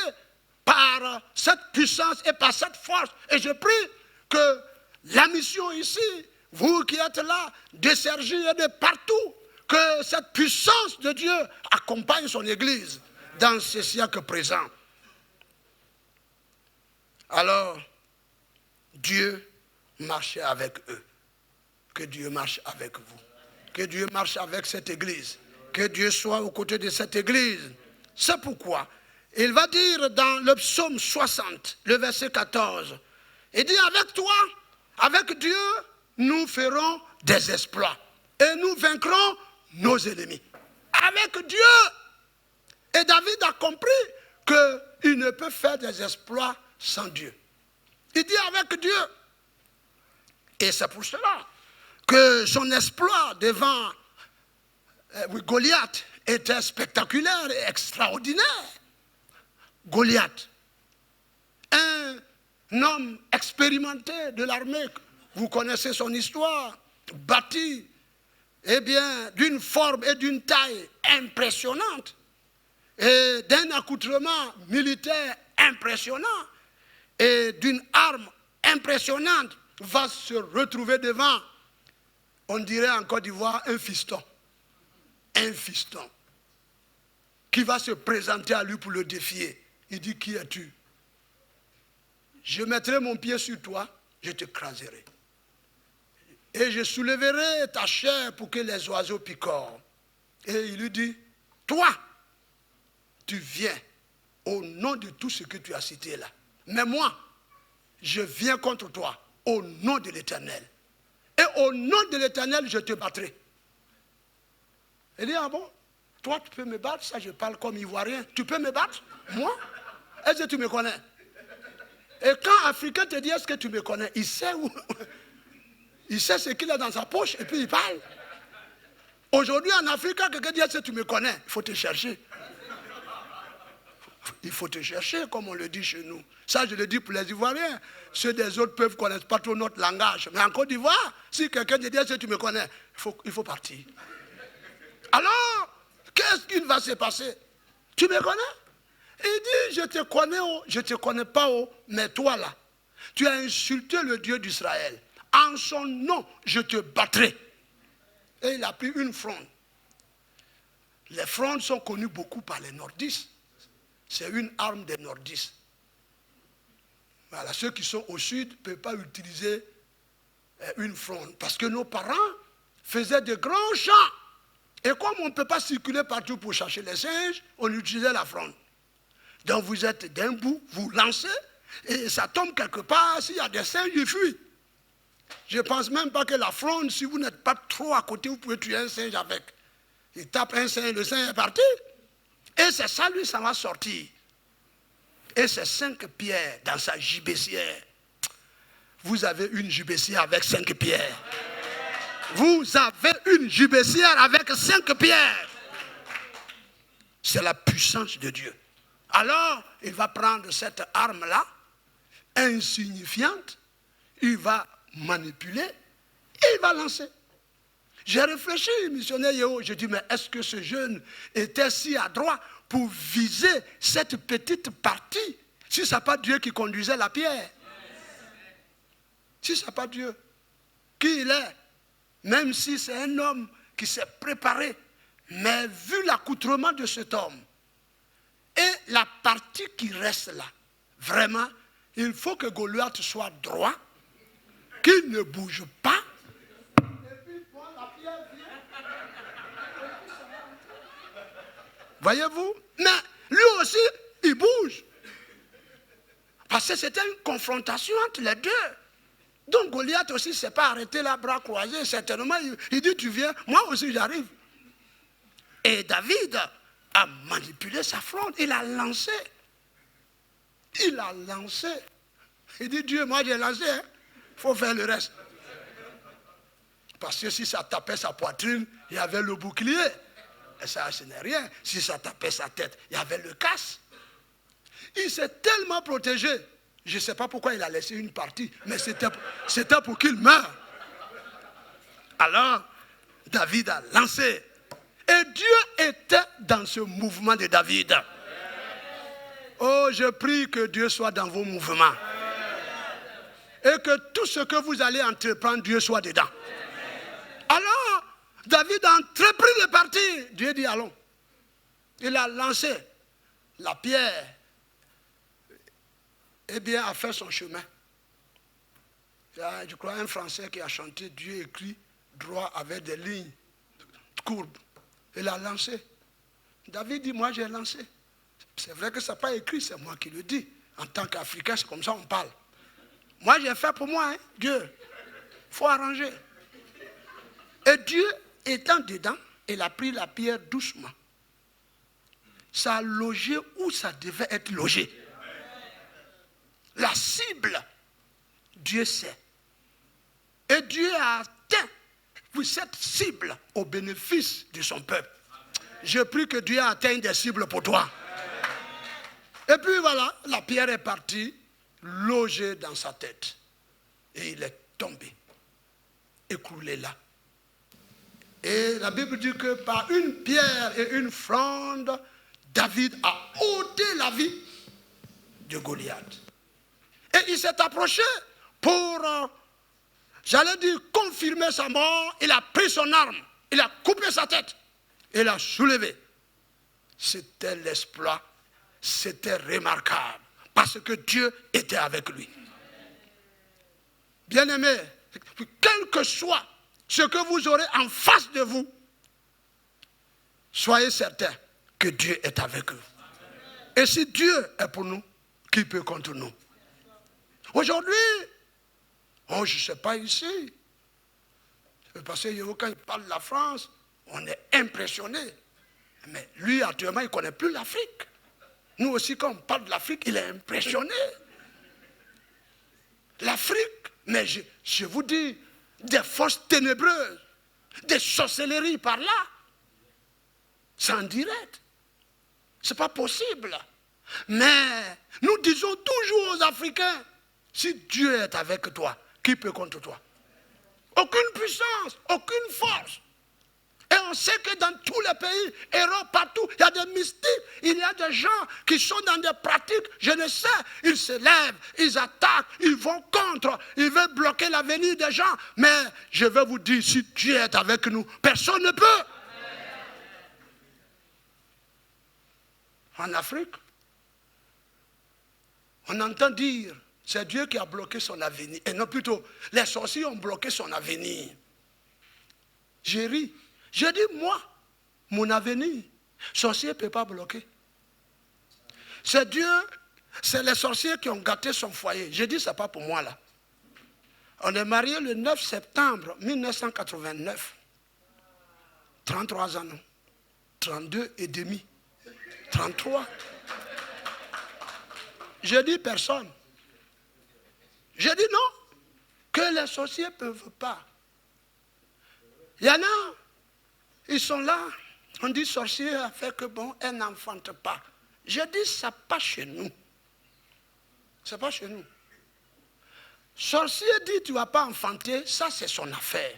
par cette puissance et par cette force. Et je prie que la mission ici, vous qui êtes là, de Cergy et de partout, que cette puissance de Dieu accompagne son Église dans ce siècle présent. Alors, Dieu marchait avec eux. Que Dieu marche avec vous. Que Dieu marche avec cette Église. Que Dieu soit aux côtés de cette Église. C'est pourquoi il va dire dans le psaume 60, le verset 14, il dit avec toi, avec Dieu, nous ferons des exploits et nous vaincrons nos ennemis. Avec Dieu. Et David a compris qu'il ne peut faire des exploits sans Dieu. Il dit avec Dieu. Et c'est pour cela que son exploit devant Goliath était spectaculaire et extraordinaire. Goliath, un homme expérimenté de l'armée, vous connaissez son histoire, bâti, d'une forme et d'une taille impressionnante, et d'un accoutrement militaire impressionnant, et d'une arme impressionnante, va se retrouver devant, on dirait en Côte d'Ivoire, un fiston, qui va se présenter à lui pour le défier. Il dit, qui es-tu? Je mettrai mon pied sur toi, je te craserai. Et je soulèverai ta chair pour que les oiseaux picorent. Et il lui dit, toi, tu viens au nom de tout ce que tu as cité là. Mais moi, je viens contre toi au nom de l'Éternel. Et au nom de l'Éternel, je te battrai. Il dit, ah bon, toi tu peux me battre? Ça je parle comme ivoirien. Tu peux me battre? Moi? Est-ce que tu me connais? Et quand Africain te dit, est-ce que tu me connais? Il sait où? Il sait ce qu'il a dans sa poche et puis il parle. Aujourd'hui en Afrique, quand quelqu'un dit, est-ce que tu me connais? Il faut te chercher. Il faut te chercher, comme on le dit chez nous. Ça, je le dis pour les Ivoiriens. Ceux des autres peuvent ne connaître pas trop notre langage. Mais en Côte d'Ivoire, si quelqu'un te dit, est-ce que tu me connais? Il faut partir. Alors, qu'est-ce qu'il va se passer? Tu me connais? Il dit, je te connais pas, mais toi là, tu as insulté le Dieu d'Israël. En son nom, je te battrai. Et il a pris une fronde. Les frondes sont connues beaucoup par les nordistes. C'est une arme des nordistes. Voilà, ceux qui sont au sud ne peuvent pas utiliser une fronde. Parce que nos parents faisaient de grands champs. Et comme on ne peut pas circuler partout pour chercher les singes, on utilisait la fronde. Donc vous êtes d'un bout, vous lancez, et ça tombe quelque part. S'il y a des singes, ils fuient. Je ne pense même pas que la fronde, si vous n'êtes pas trop à côté, vous pouvez tuer un singe avec. Il tape un singe, le singe est parti. Et c'est ça, lui, ça va sortir. Et c'est 5 pierres dans sa gibecière. Vous avez une gibecière avec 5 pierres. Vous avez une gibecière avec 5 pierres. C'est la puissance de Dieu. Alors, il va prendre cette arme-là, insignifiante, il va manipuler Et il va lancer. J'ai réfléchi, missionnaire Yeo, j'ai dit, mais est-ce que ce jeune était si adroit pour viser cette petite partie, si ce n'est pas Dieu qui conduisait la pierre? Si ce n'est pas Dieu, qui il est? Même si c'est un homme qui s'est préparé, mais vu l'accoutrement de cet homme, et la partie qui reste là, vraiment, il faut que Goliath soit droit, qu'il ne bouge pas. Et puis, bon, la pierre vient. Voyez-vous? Mais lui aussi, il bouge. Parce que c'était une confrontation entre les deux. Donc Goliath aussi ne s'est pas arrêté là, bras croisés. Certainement, il dit, tu viens, moi aussi j'arrive. Et David a manipulé sa fronde, il a lancé. Il a lancé. Il dit, Dieu, moi j'ai lancé, il faut faire le reste. Parce que si ça tapait sa poitrine, il y avait le bouclier. Et ça, ce n'est rien. Si ça tapait sa tête, il y avait le casse. Il s'est tellement protégé. Je ne sais pas pourquoi il a laissé une partie, mais c'était pour qu'il meure. Alors, David a lancé. Et Dieu était dans ce mouvement de David. Oh, je prie que Dieu soit dans vos mouvements. Et que tout ce que vous allez entreprendre, Dieu soit dedans. Alors, David a entrepris de partir. Dieu dit, allons. Il a lancé la pierre. Eh bien, a fait son chemin. Il y a, je crois, un Français qui a chanté « Dieu écrit droit avec des lignes courbes ». Il a lancé. David dit, moi j'ai lancé. C'est vrai que ça n'a pas écrit, c'est moi qui le dis. En tant qu'Africain, c'est comme ça on parle. Moi j'ai fait pour moi, hein, Dieu. Il faut arranger. Et Dieu étant dedans, il a pris la pierre doucement. Ça a logé où ça devait être logé. La cible, Dieu sait. Et Dieu a atteint cette cible au bénéfice de son peuple. Je prie que Dieu atteigne des cibles pour toi. Et puis voilà, la pierre est partie, logée dans sa tête. Et il est tombé, écroulé là. Et la Bible dit que par une pierre et une fronde, David a ôté la vie de Goliath. Et il s'est approché pour, j'allais dire, confirmer sa mort. Il a pris son arme, il a coupé sa tête, il a soulevé. C'était l'exploit, c'était remarquable, parce que Dieu était avec lui. Bien-aimés, quel que soit ce que vous aurez en face de vous, soyez certains que Dieu est avec vous. Et si Dieu est pour nous, qui peut contre nous? Aujourd'hui, oh, je ne sais pas ici, parce que quand il parle de la France, on est impressionné. Mais lui, actuellement, il ne connaît plus l'Afrique. Nous aussi, quand on parle de l'Afrique, il est impressionné. L'Afrique, mais je vous dis, des forces ténébreuses, des sorcelleries par là. C'est en direct. Ce n'est pas possible. Mais nous disons toujours aux Africains, si Dieu est avec toi, qui peut contre toi? Aucune puissance, aucune force. Et on sait que dans tous les pays, Europe, partout, il y a des mystiques, il y a des gens qui sont dans des pratiques, je ne sais, ils se lèvent, ils attaquent, ils vont contre, ils veulent bloquer l'avenir des gens. Mais je vais vous dire, si Dieu est avec nous, personne ne peut. En Afrique, on entend dire, c'est Dieu qui a bloqué son avenir. Et non, plutôt, les sorciers ont bloqué son avenir. J'ai ri. J'ai dit, moi, mon avenir, sorcier ne peut pas bloquer. C'est Dieu, c'est les sorciers qui ont gâté son foyer. J'ai dit, ce n'est pas pour moi là. On est mariés le 9 septembre 1989. 33 ans, non? 32 et demi. 33. J'ai dit personne. J'ai dit non, que les sorciers ne peuvent pas. Il y en a, ils sont là, on dit sorcier a fait que bon, elle n'enfante pas. J'ai dit, ça pas chez nous. C'est pas chez nous. Sorcier dit, tu ne vas pas enfanter, ça c'est son affaire.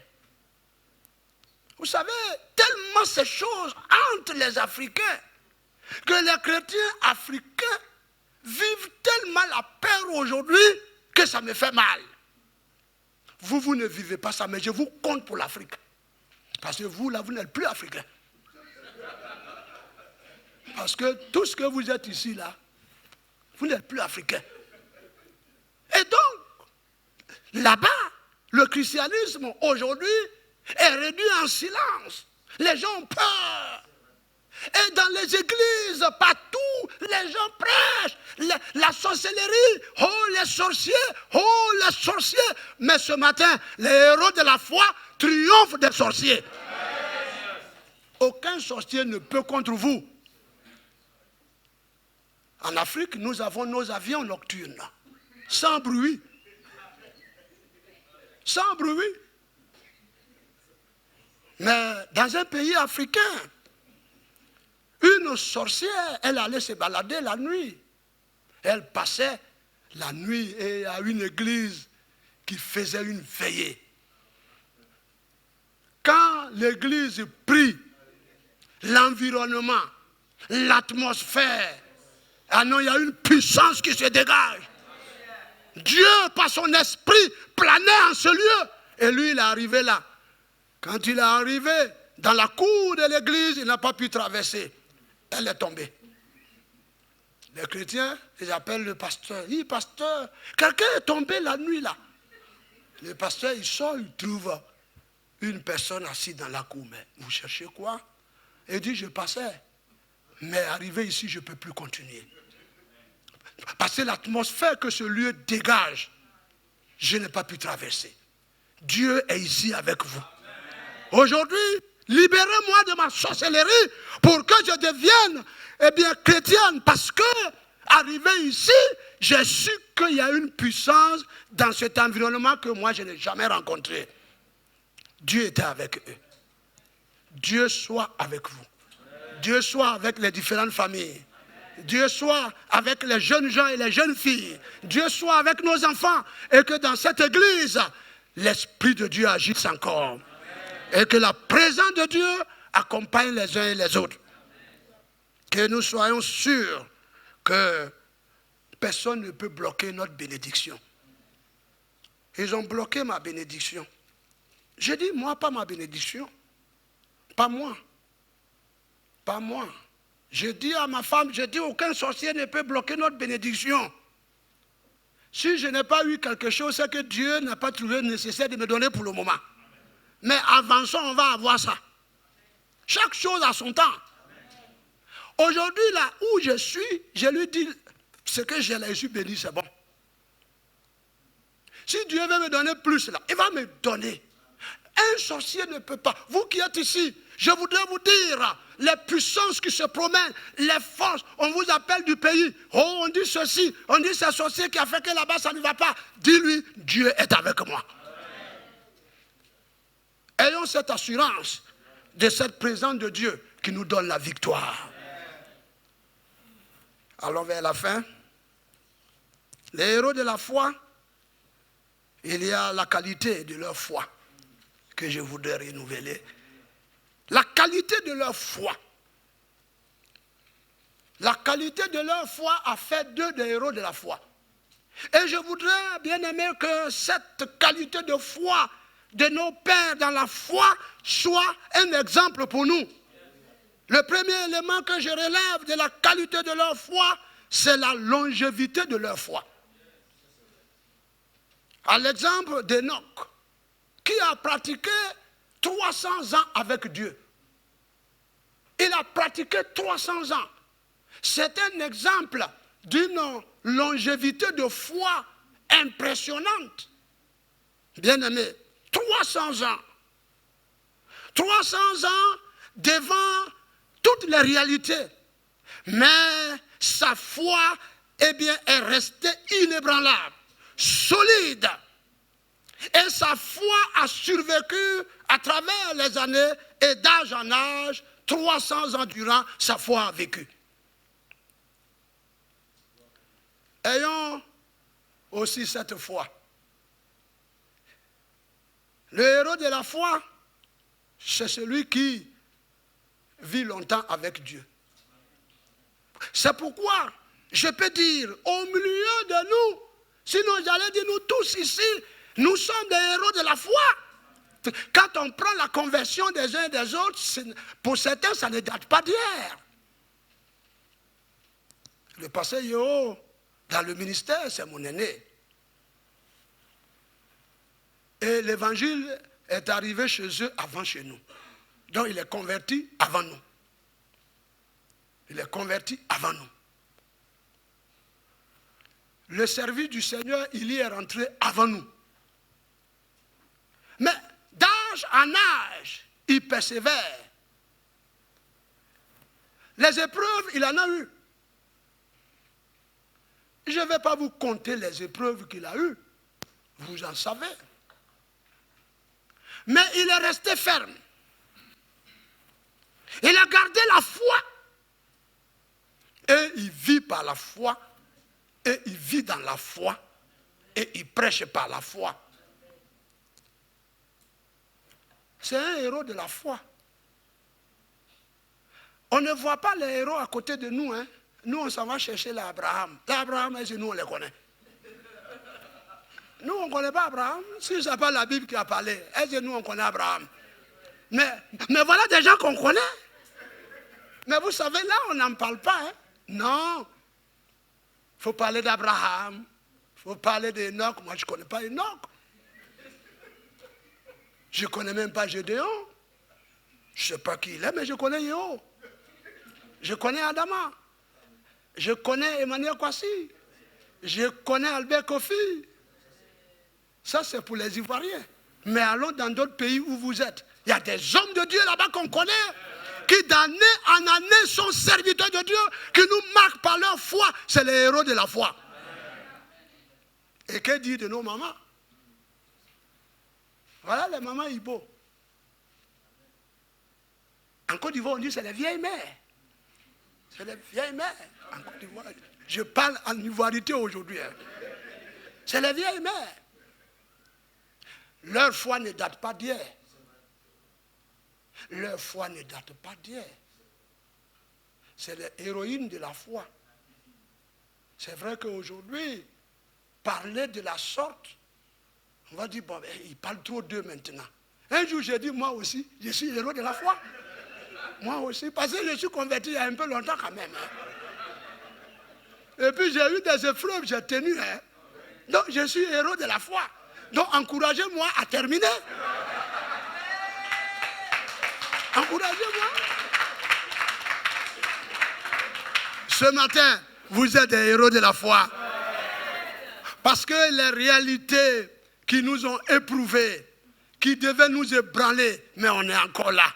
Vous savez, tellement ces choses entre les Africains, que les chrétiens africains vivent tellement la peur aujourd'hui que ça me fait mal. Vous ne vivez pas ça, mais je vous compte pour l'Afrique. Parce que vous, là, vous n'êtes plus africain. Parce que tout ce que vous êtes ici, là, vous n'êtes plus africain. Et donc, là-bas, le christianisme, aujourd'hui, est réduit en silence. Les gens ont peur. Et dans les églises, partout, les gens prêchent. La sorcellerie, oh les sorciers, oh les sorciers. Mais ce matin, les héros de la foi triomphent des sorciers. Aucun sorcier ne peut contre vous. En Afrique, nous avons nos avions nocturnes, sans bruit. Sans bruit. Mais dans un pays africain, une sorcière, elle allait se balader la nuit. Elle passait la nuit et à une église qui faisait une veillée. Quand l'église prie, l'environnement, l'atmosphère, ah non, il y a une puissance qui se dégage. Dieu, par son esprit, planait en ce lieu. Et lui, il est arrivé là. Quand il est arrivé dans la cour de l'église, il n'a pas pu traverser. Elle est tombée. Les chrétiens, ils appellent le pasteur. Il dit, pasteur, quelqu'un est tombé la nuit là. Le pasteur, il sort, il trouve une personne assise dans la cour. Mais vous cherchez quoi? Il dit, je passais. Mais arrivé ici, je ne peux plus continuer. Parce que l'atmosphère que ce lieu dégage, je n'ai pas pu traverser. Dieu est ici avec vous. Aujourd'hui, libérez-moi de ma sorcellerie pour que je devienne chrétienne. Parce que, arrivé ici, j'ai su qu'il y a une puissance dans cet environnement que moi, je n'ai jamais rencontré. Dieu était avec eux. Dieu soit avec vous. Dieu soit avec les différentes familles. Dieu soit avec les jeunes gens et les jeunes filles. Dieu soit avec nos enfants. Et que dans cette église, l'Esprit de Dieu agisse encore. Et que la présence de Dieu accompagne les uns et les autres. Que nous soyons sûrs que personne ne peut bloquer notre bénédiction. Ils ont bloqué ma bénédiction. J'ai dit, moi, pas ma bénédiction. Pas moi. Pas moi. Je dis à ma femme, je dis, aucun sorcier ne peut bloquer notre bénédiction. Si je n'ai pas eu quelque chose, c'est que Dieu n'a pas trouvé nécessaire de me donner pour le moment. Mais avançons, on va avoir ça. Chaque chose a son temps. Aujourd'hui, là où je suis, je lui dis, ce que j'ai là, je suis béni, c'est bon. Si Dieu veut me donner plus, là, il va me donner. Un sorcier ne peut pas. Vous qui êtes ici, je voudrais vous dire, les puissances qui se promènent, les forces, on vous appelle du pays. Oh, on dit ceci, on dit c'est un sorcier qui a fait que là-bas, ça ne va pas. Dis-lui, Dieu est avec moi. Ayons cette assurance de cette présence de Dieu qui nous donne la victoire. Allons vers la fin. Les héros de la foi, il y a la qualité de leur foi que je voudrais renouveler. La qualité de leur foi. La qualité de leur foi a fait d'eux des héros de la foi. Et je voudrais, bien aimé, que cette qualité de foi de nos pères dans la foi soit un exemple pour nous. Le premier élément que je relève de la qualité de leur foi, c'est la longévité de leur foi. À l'exemple d'Enoch, qui a pratiqué 300 ans avec Dieu. Il a pratiqué 300 ans. C'est un exemple d'une longévité de foi impressionnante. Bien aimé, 300 ans. 300 ans devant toutes les réalités. Mais sa foi, est restée inébranlable, solide. Et sa foi a survécu à travers les années et d'âge en âge, 300 ans durant, sa foi a vécu. Ayons aussi cette foi Le héros de la foi, c'est celui qui vit longtemps avec Dieu. C'est pourquoi je peux dire, au milieu de nous, sinon j'allais dire nous tous ici, nous sommes des héros de la foi. Quand on prend la conversion des uns et des autres, pour certains, ça ne date pas d'hier. Le pasteur Yeo, dans le ministère, c'est mon aîné. Et l'évangile est arrivé chez eux avant chez nous. Donc il est converti avant nous. Il est converti avant nous. Le service du Seigneur, il y est rentré avant nous. Mais d'âge en âge, il persévère. Les épreuves, il en a eu. Je ne vais pas vous compter les épreuves qu'il a eues. Vous en savez. Mais il est resté ferme. Il a gardé la foi. Et il vit par la foi. Et il vit dans la foi. Et il prêche par la foi. C'est un héros de la foi. On ne voit pas les héros à côté de nous. Hein. Nous, on s'en va chercher l'Abraham. L'Abraham, nous, on les connaît. Nous, on ne connaît pas Abraham. Si ce n'est pas la Bible qui a parlé, est-ce que nous, on connaît Abraham? Mais voilà des gens qu'on connaît. Mais vous savez, là, on n'en parle pas. Hein? Non. Il faut parler d'Abraham. Il faut parler d'Enoch. Moi, je ne connais pas Enoch. Je ne connais même pas Gédéon. Je ne sais pas qui il est, mais je connais Yeo. Je connais Adama. Je connais Emmanuel Kwasi. Je connais Albert Kofi. Ça, c'est pour les Ivoiriens. Mais allons dans d'autres pays où vous êtes. Il y a des hommes de Dieu là-bas qu'on connaît, qui d'année en année sont serviteurs de Dieu, qui nous marquent par leur foi. C'est les héros de la foi. Et que dit de nos mamans? Voilà les mamans Ibo. En Côte d'Ivoire, on dit c'est les vieilles mères. C'est les vieilles mères. En Côte d'Ivoire, je parle en ivoirité aujourd'hui. Hein. C'est les vieilles mères. Leur foi ne date pas d'hier. Leur foi ne date pas d'hier. C'est les héroïnes de la foi. C'est vrai qu'aujourd'hui, parler de la sorte, on va dire, bon, ils parlent trop d'eux maintenant. Un jour, j'ai dit, moi aussi, je suis héros de la foi. Moi aussi, parce que je suis converti il y a un peu longtemps quand même. Hein. Et puis, j'ai eu des épreuves, j'ai tenu. Hein. Donc, je suis héros de la foi. Donc, encouragez-moi à terminer. Encouragez-moi. Ce matin, vous êtes des héros de la foi. Parce que les réalités qui nous ont éprouvés, qui devaient nous ébranler, mais on est encore là.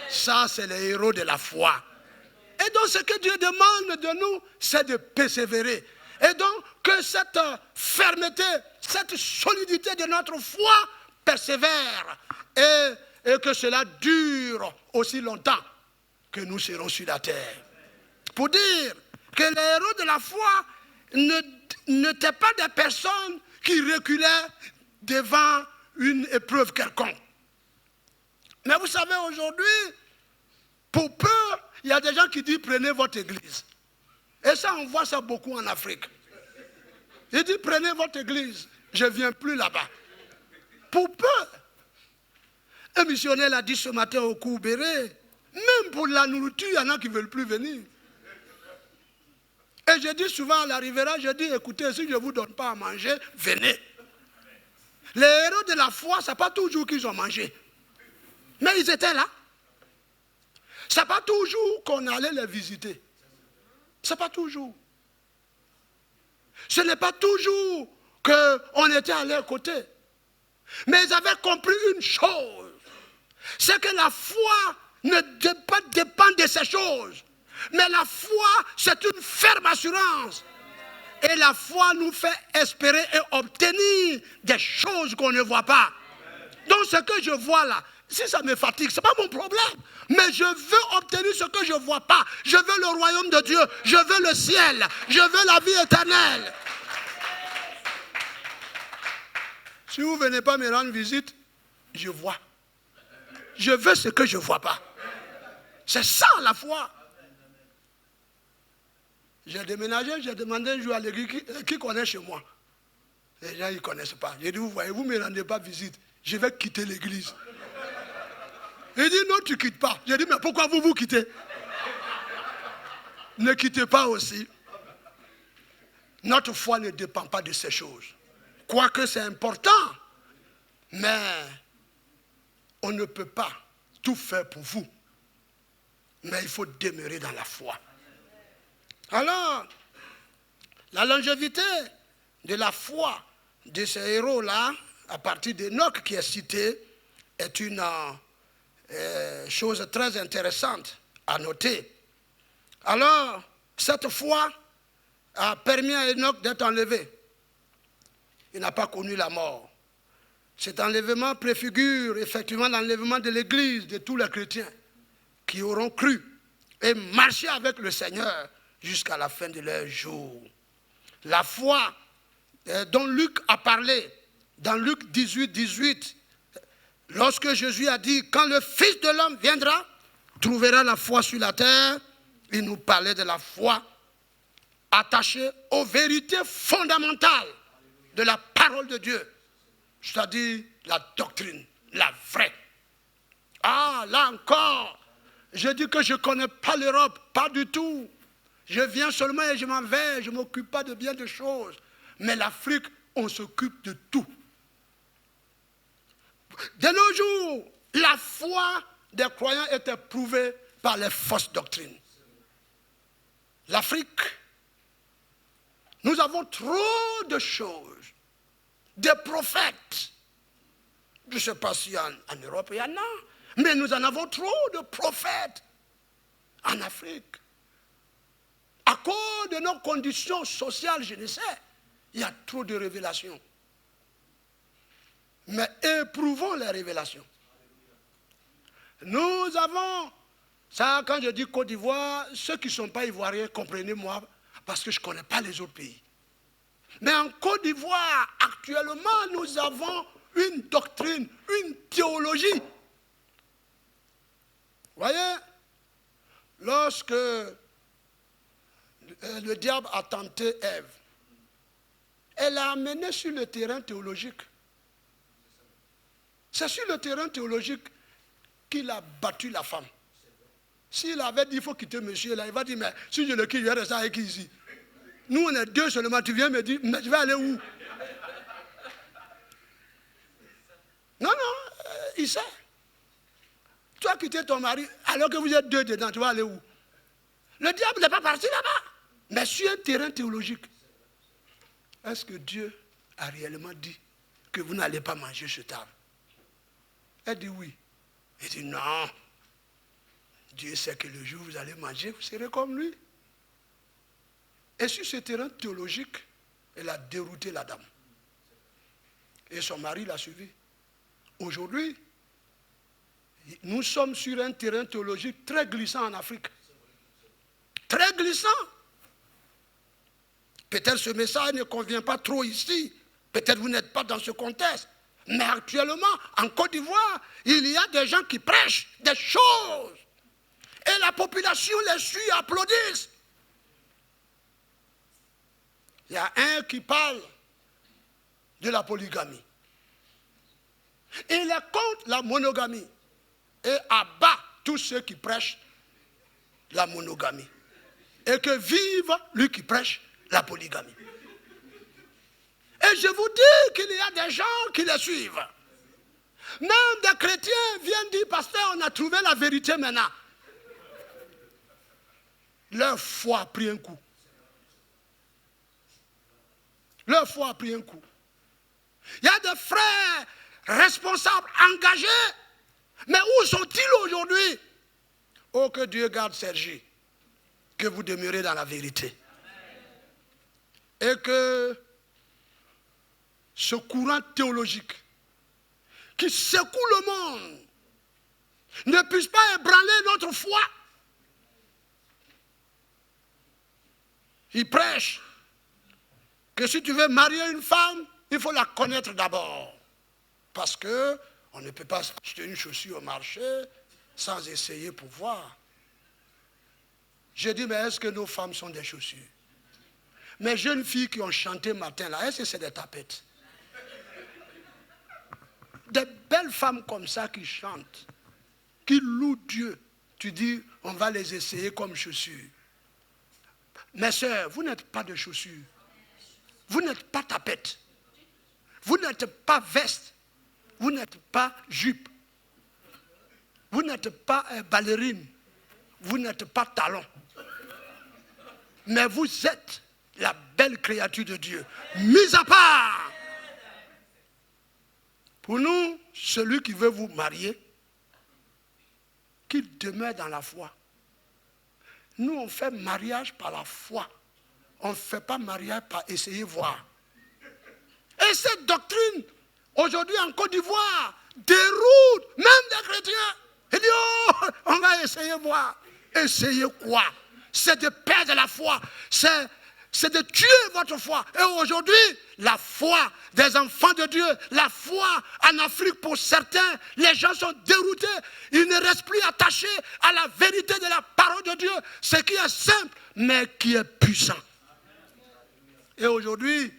Ça, c'est les héros de la foi. Et donc, ce que Dieu demande de nous, c'est de persévérer. Et donc, que cette fermeté, cette solidité de notre foi persévère. Et que cela dure aussi longtemps que nous serons sur la terre. Pour dire que les héros de la foi n'étaient pas des personnes qui reculaient devant une épreuve quelconque. Mais vous savez, aujourd'hui, pour peu, il y a des gens qui disent prenez votre église. Et ça, on voit ça beaucoup en Afrique. Ils disent prenez votre église, je ne viens plus là-bas. Pour peu. Un missionnaire l'a dit ce matin au Koubéré, même pour la nourriture, il y en a qui ne veulent plus venir. Et je dis souvent à l'arrivée, je dis écoutez, si je ne vous donne pas à manger, venez. Les héros de la foi, ce n'est pas toujours qu'ils ont mangé. Mais ils étaient là. Ce n'est pas toujours qu'on allait les visiter. Ce n'est pas toujours. Ce n'est pas toujours qu'on était à leur côté. Mais ils avaient compris une chose. C'est que la foi ne dépend de ces choses. Mais la foi, c'est une ferme assurance. Et la foi nous fait espérer et obtenir des choses qu'on ne voit pas. Donc ce que je vois là, si ça me fatigue, ce n'est pas mon problème. Mais je veux obtenir ce que je ne vois pas. Je veux le royaume de Dieu. Je veux le ciel. Je veux la vie éternelle. Si vous ne venez pas me rendre visite, je vois. Je veux ce que je ne vois pas. C'est ça la foi. J'ai déménagé, j'ai demandé un jour à l'église qui connaît chez moi. Les gens, ils ne connaissent pas. J'ai dit, vous voyez, vous ne me rendez pas visite. Je vais quitter l'église. Il dit, non, tu ne quittes pas. J'ai dit, mais pourquoi vous quittez? Ne quittez pas aussi. Notre foi ne dépend pas de ces choses. Quoique c'est important, mais on ne peut pas tout faire pour vous. Mais il faut demeurer dans la foi. Alors, la longévité de la foi de ces héros-là, à partir d'Enoch qui est cité, est une chose très intéressante à noter. Alors, cette foi a permis à Enoch d'être enlevé. Il n'a pas connu la mort. Cet enlèvement préfigure effectivement l'enlèvement de l'Église, de tous les chrétiens qui auront cru et marché avec le Seigneur jusqu'à la fin de leur jour. La foi dont Luc a parlé, dans Luc 18, 18, lorsque Jésus a dit, quand le Fils de l'homme viendra, trouvera la foi sur la terre, il nous parlait de la foi attachée aux vérités fondamentales de la parole de Dieu, c'est-à-dire la doctrine, la vraie. Ah, là encore, je dis que je ne connais pas l'Europe, pas du tout. Je viens seulement et je m'en vais, je ne m'occupe pas de bien de choses. Mais l'Afrique, on s'occupe de tout. De nos jours, la foi des croyants est éprouvée par les fausses doctrines. L'Afrique, nous avons trop de choses, des prophètes. Je ne sais pas si en Europe il y en a, mais nous en avons trop de prophètes en Afrique. À cause de nos conditions sociales, je ne sais, il y a trop de révélations. Mais éprouvons les révélations. Nous avons, ça quand je dis Côte d'Ivoire, ceux qui ne sont pas ivoiriens, comprenez-moi, parce que je ne connais pas les autres pays. Mais en Côte d'Ivoire, actuellement, nous avons une doctrine, une théologie. Vous voyez, lorsque le diable a tenté Ève, elle l'a amenée sur le terrain théologique. C'est sur le terrain théologique qu'il a battu la femme. S'il avait dit, il faut quitter monsieur, là, il va dire, mais si je le quitte, je vais rester avec qui ici? Nous, on est deux seulement, tu viens me dire, mais je vais aller où? Non, il sait. Tu as quitté ton mari, alors que vous êtes deux dedans, tu vas aller où? Le diable n'est pas parti là-bas, mais sur un terrain théologique. Est-ce que Dieu a réellement dit que vous n'allez pas manger sur table? Elle dit oui. Il dit non. Dieu sait que le jour où vous allez manger, vous serez comme lui. Et sur ce terrain théologique, elle a dérouté la dame. Et son mari l'a suivi. Aujourd'hui, nous sommes sur un terrain théologique très glissant en Afrique. Très glissant. Peut-être ce message ne convient pas trop ici. Peut-être vous n'êtes pas dans ce contexte. Mais actuellement, en Côte d'Ivoire, il y a des gens qui prêchent des choses. Et la population les suit et applaudissent. Il y a un qui parle de la polygamie. Il est contre la monogamie. Et abat tous ceux qui prêchent la monogamie. Et que vive lui qui prêche la polygamie. Et je vous dis qu'il y a des gens qui les suivent. Même des chrétiens viennent dire, pasteur, on a trouvé la vérité maintenant. Leur foi a pris un coup. Leur foi a pris un coup. Il y a des frères responsables, engagés. Mais où sont-ils aujourd'hui? Oh, que Dieu garde Sergi. Que vous demeurez dans la vérité. Et que ce courant théologique qui secoue le monde ne puisse pas ébranler notre foi. Il prêche que si tu veux marier une femme, il faut la connaître d'abord. Parce que On ne peut pas acheter une chaussure au marché sans essayer pour voir. J'ai dit, mais est-ce que nos femmes sont des chaussures? Mes jeunes filles qui ont chanté matin là, est-ce que c'est des tapettes? Des belles femmes comme ça qui chantent, qui louent Dieu. Tu dis, on va les essayer comme chaussures. Mes sœurs, vous n'êtes pas de chaussures. Vous n'êtes pas tapettes. Vous n'êtes pas veste. Vous n'êtes pas jupe. Vous n'êtes pas ballerine. Vous n'êtes pas talon. Mais vous êtes la belle créature de Dieu. Mis à part. Pour nous, celui qui veut vous marier, qu'il demeure dans la foi. Nous, on fait mariage par la foi. On ne fait pas mariage par essayer voir. Et cette doctrine, aujourd'hui en Côte d'Ivoire, déroute même des chrétiens. Il dit, oh, on va essayer voir. Essayer quoi? C'est de perdre la foi. C'est de tuer votre foi. Et aujourd'hui, la foi des enfants de Dieu, la foi en Afrique pour certains, les gens sont déroutés. Ils ne restent plus attachés à la vérité de la parole de Dieu. Ce qui est simple, mais qui est puissant. Et aujourd'hui,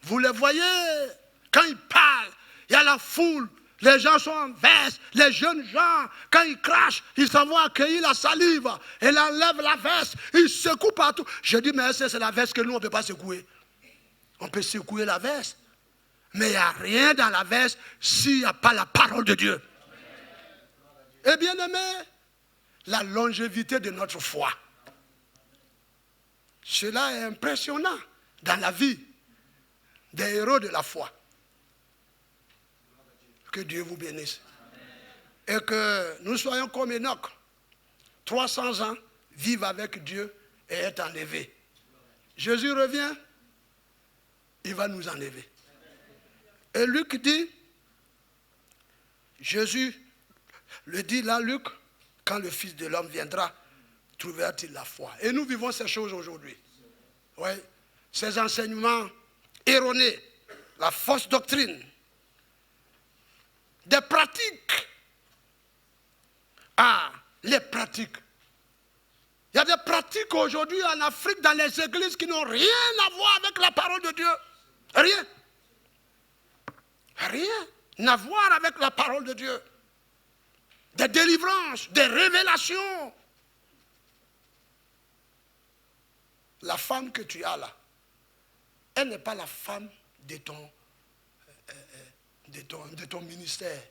vous les voyez, quand ils parlent, il y a la foule. Les gens sont en veste, les jeunes gens, quand ils crachent, ils s'en vont accueillir la salive. Ils enlèvent la veste, ils secouent partout. Je dis, mais c'est la veste que nous, on ne peut pas secouer. On peut secouer la veste. Mais il n'y a rien dans la veste s'il n'y a pas la parole de Dieu. Et bien aimé, la longévité de notre foi. Cela est impressionnant dans la vie des héros de la foi. Que Dieu vous bénisse. Et que nous soyons comme Enoch. 300 ans, vivre avec Dieu et être enlevé. Jésus revient, il va nous enlever. Et Luc dit, Jésus le dit là, Luc, quand le Fils de l'homme viendra, trouvera-t-il la foi? Et nous vivons ces choses aujourd'hui. Oui, ces enseignements erronés, la fausse doctrine, des pratiques. Ah, les pratiques. Il y a des pratiques aujourd'hui en Afrique, dans les églises, qui n'ont rien à voir avec la parole de Dieu. Rien. Rien à voir avec la parole de Dieu. Des délivrances, des révélations. La femme que tu as là, elle n'est pas la femme de ton ministère.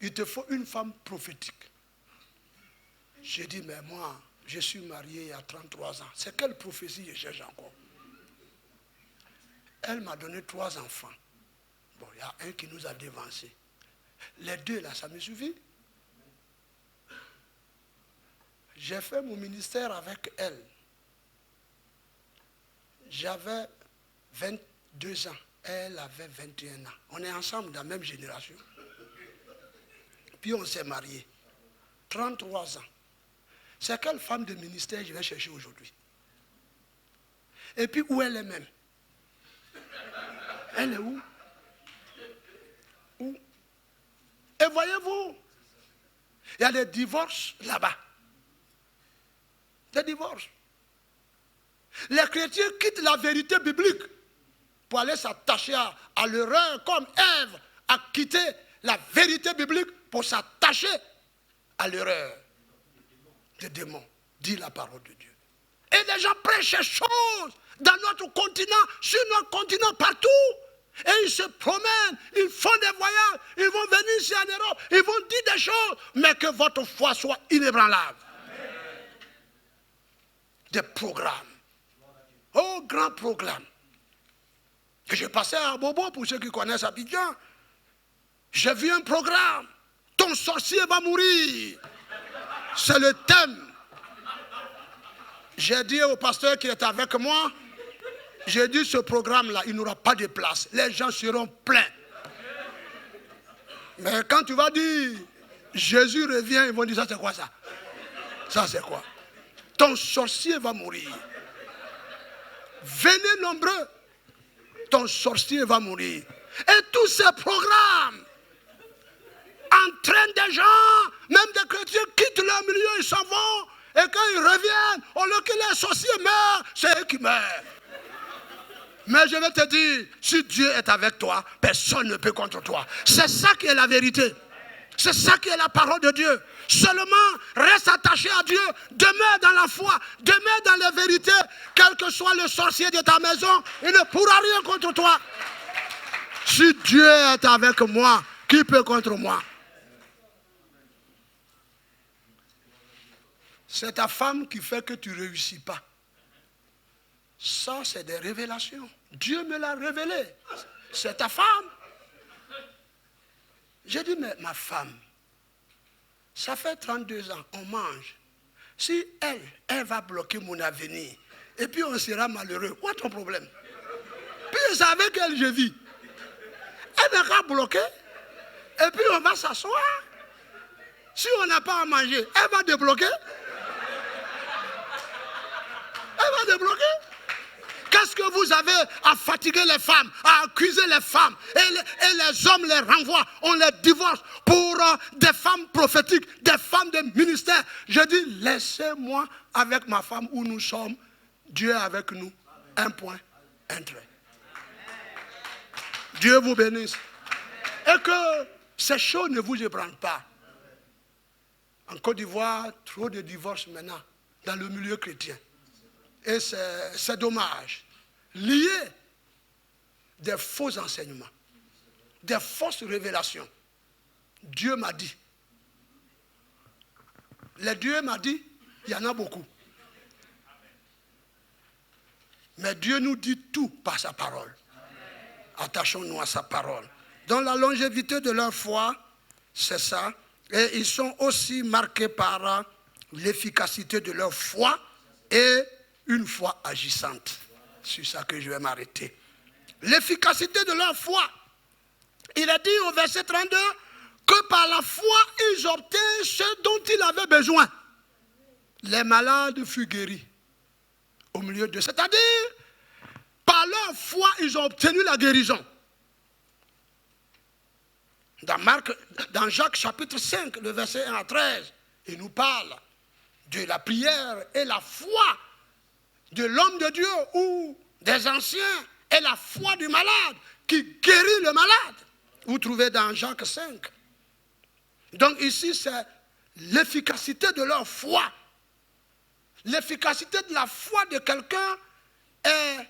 Il te faut une femme prophétique. J'ai dit, mais moi, je suis marié il y a 33 ans. C'est quelle prophétie je cherche encore? Elle m'a donné 3 enfants. Bon, il y a un qui nous a dévancés. Les 2 là, ça me suffit. J'ai fait mon ministère avec elle. J'avais 22 ans. Elle avait 21 ans. On est ensemble dans la même génération. Puis on s'est mariés. 33 ans. C'est quelle femme de ministère je vais chercher aujourd'hui? Et puis où elle est même? Elle est où? Où? Et voyez-vous, il y a des divorces là-bas. Des divorces. Les chrétiens quittent la vérité biblique pour aller s'attacher à l'erreur, comme Ève a quitté la vérité biblique pour s'attacher à l'erreur des démons, dit la parole de Dieu. Et les gens prêchent ces choses dans notre continent, sur notre continent, partout. Et ils se promènent, ils font des voyages, ils vont venir ici en Europe, ils vont dire des choses, mais que votre foi soit inébranlable. Amen. Des programmes. Oh, grand programme. Que j'ai passé à Bobo, pour ceux qui connaissent Abidjan. J'ai vu un programme. Ton sorcier va mourir. C'est le thème. J'ai dit au pasteur qui est avec moi, j'ai dit ce programme-là, il n'aura pas de place. Les gens seront pleins. Mais quand tu vas dire, Jésus revient, ils vont dire, ça c'est quoi ça? Ça c'est quoi? Ton sorcier va mourir. Venez nombreux. Ton sorcier va mourir. Et tous ces programmes entraînent des gens, même des chrétiens, quittent leur milieu, ils s'en vont. Et quand ils reviennent, au lieu que les sorciers meurent, c'est eux qui meurent. Mais je vais te dire, si Dieu est avec toi, personne ne peut contre toi. C'est ça qui est la vérité. C'est ça qui est la parole de Dieu. Seulement, reste attaché à Dieu, demeure dans la foi, demeure dans les vérités. Quel que soit le sorcier de ta maison, il ne pourra rien contre toi. Si Dieu est avec moi, qui peut contre moi? C'est ta femme qui fait que tu ne réussis pas. Ça, c'est des révélations. Dieu me l'a révélé. C'est ta femme. J'ai dit, mais ma femme, ça fait 32 ans, on mange. Si elle va bloquer mon avenir, et puis on sera malheureux, quoi ton problème? Puis c'est avec elle je vis. Elle n'a qu'à bloquer, et puis on va s'asseoir. Si on n'a pas à manger, elle va débloquer. Elle va débloquer. Qu'est-ce que vous avez à fatiguer les femmes, à accuser les femmes, et les hommes les renvoient, on les divorce pour des femmes prophétiques, des femmes de ministère. Je dis, laissez-moi avec ma femme où nous sommes, Dieu est avec nous, un point, un trait. Dieu vous bénisse. Et que ces choses ne vous ébranlent pas. En Côte d'Ivoire, trop de divorces maintenant, dans le milieu chrétien. Et c'est dommage. Lié des faux enseignements, des fausses révélations. Dieu m'a dit. Les Dieu m'a dit, il y en a beaucoup. Mais Dieu nous dit tout par sa parole. Attachons-nous à sa parole. Dans la longévité de leur foi, c'est ça. Et ils sont aussi marqués par l'efficacité de leur foi et une foi agissante. C'est ça que je vais m'arrêter. L'efficacité de leur foi. Il a dit au verset 32 que par la foi, ils obtinrent ce dont ils avaient besoin. Les malades furent guéris au milieu de... C'est-à-dire, par leur foi, ils ont obtenu la guérison. Dans Jacques chapitre 5, le verset 1 à 13, il nous parle de la prière et la foi de l'homme de Dieu ou des anciens et la foi du malade qui guérit le malade. Vous trouvez dans Jacques 5. Donc ici, c'est l'efficacité de leur foi. L'efficacité de la foi de quelqu'un est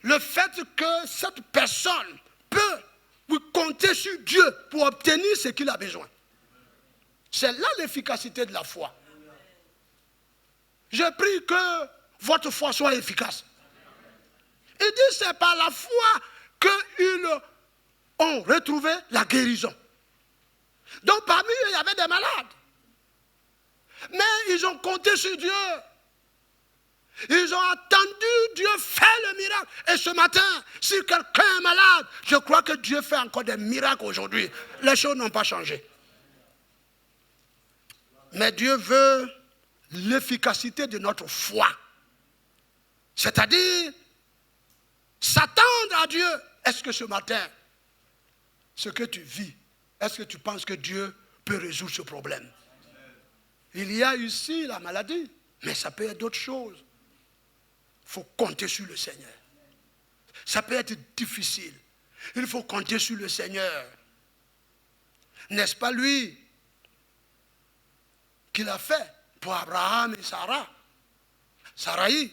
le fait que cette personne peut compter sur Dieu pour obtenir ce qu'il a besoin. C'est là l'efficacité de la foi. Je prie que votre foi soit efficace. Il dit c'est par la foi qu'ils ont retrouvé la guérison. Donc parmi eux, il y avait des malades. Mais ils ont compté sur Dieu. Ils ont attendu Dieu faire le miracle. Et ce matin, si quelqu'un est malade, je crois que Dieu fait encore des miracles aujourd'hui. Les choses n'ont pas changé. Mais Dieu veut l'efficacité de notre foi. C'est-à-dire, s'attendre à Dieu. Est-ce que ce matin, ce que tu vis, est-ce que tu penses que Dieu peut résoudre ce problème? Il y a ici la maladie, mais ça peut être d'autres choses. Il faut compter sur le Seigneur. Ça peut être difficile. Il faut compter sur le Seigneur. N'est-ce pas lui qui l'a fait pour Abraham et Sarah? Saraï,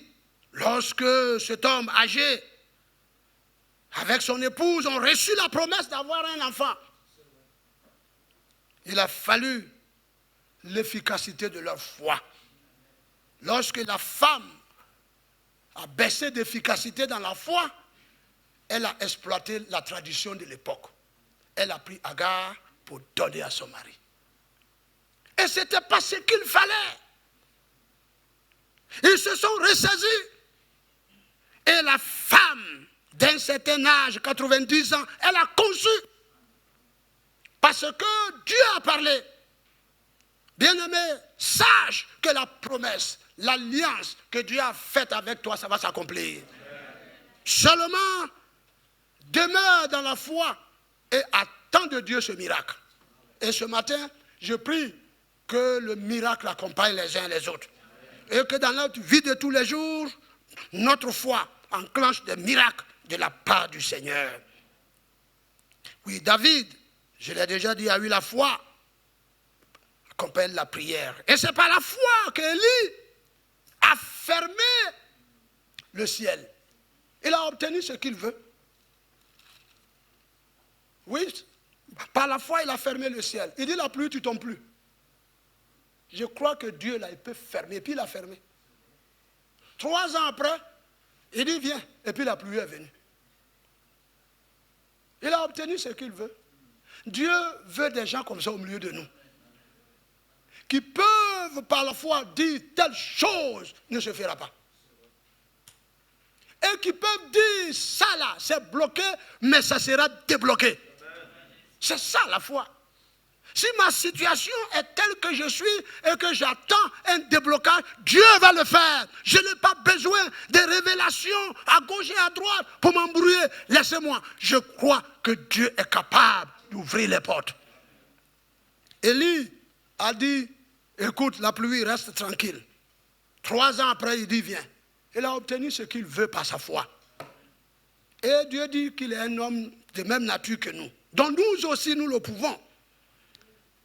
lorsque cet homme âgé, avec son épouse, ont reçu la promesse d'avoir un enfant, il a fallu l'efficacité de leur foi. Lorsque la femme a baissé d'efficacité dans la foi, elle a exploité la tradition de l'époque. Elle a pris Agar pour donner à son mari. Et ce n'était pas ce qu'il fallait. Ils se sont ressaisis. Et la femme d'un certain âge, 90 ans, elle a conçu. Parce que Dieu a parlé. Bien-aimé, sache que la promesse, l'alliance que Dieu a faite avec toi, ça va s'accomplir. Seulement, demeure dans la foi, et attend de Dieu ce miracle. Et ce matin, je prie que le miracle accompagne les uns les autres. Et que dans notre vie de tous les jours, notre foi enclenche des miracles de la part du Seigneur. Oui, David, je l'ai déjà dit, a eu la foi, accompagne la prière. Et c'est par la foi qu'Élie a fermé le ciel. Il a obtenu ce qu'il veut. Oui, par la foi, il a fermé le ciel. Il dit la pluie, tu ne tombes plus. Je crois que Dieu, là, il peut fermer. Et puis il a fermé. 3 ans après, il dit viens. Et puis la pluie est venue. Il a obtenu ce qu'il veut. Dieu veut des gens comme ça au milieu de nous. Qui peuvent par la foi dire telle chose ne se fera pas. Et qui peuvent dire ça là, c'est bloqué, mais ça sera débloqué. C'est ça la foi. Si ma situation est telle que je suis et que j'attends un déblocage, Dieu va le faire. Je n'ai pas besoin de révélations à gauche et à droite pour m'embrouiller. Laissez-moi. Je crois que Dieu est capable d'ouvrir les portes. Élie a dit, écoute, la pluie reste tranquille. 3 ans après, il dit, viens. Il a obtenu ce qu'il veut par sa foi. Et Dieu dit qu'il est un homme de même nature que nous. Donc nous aussi, nous le pouvons.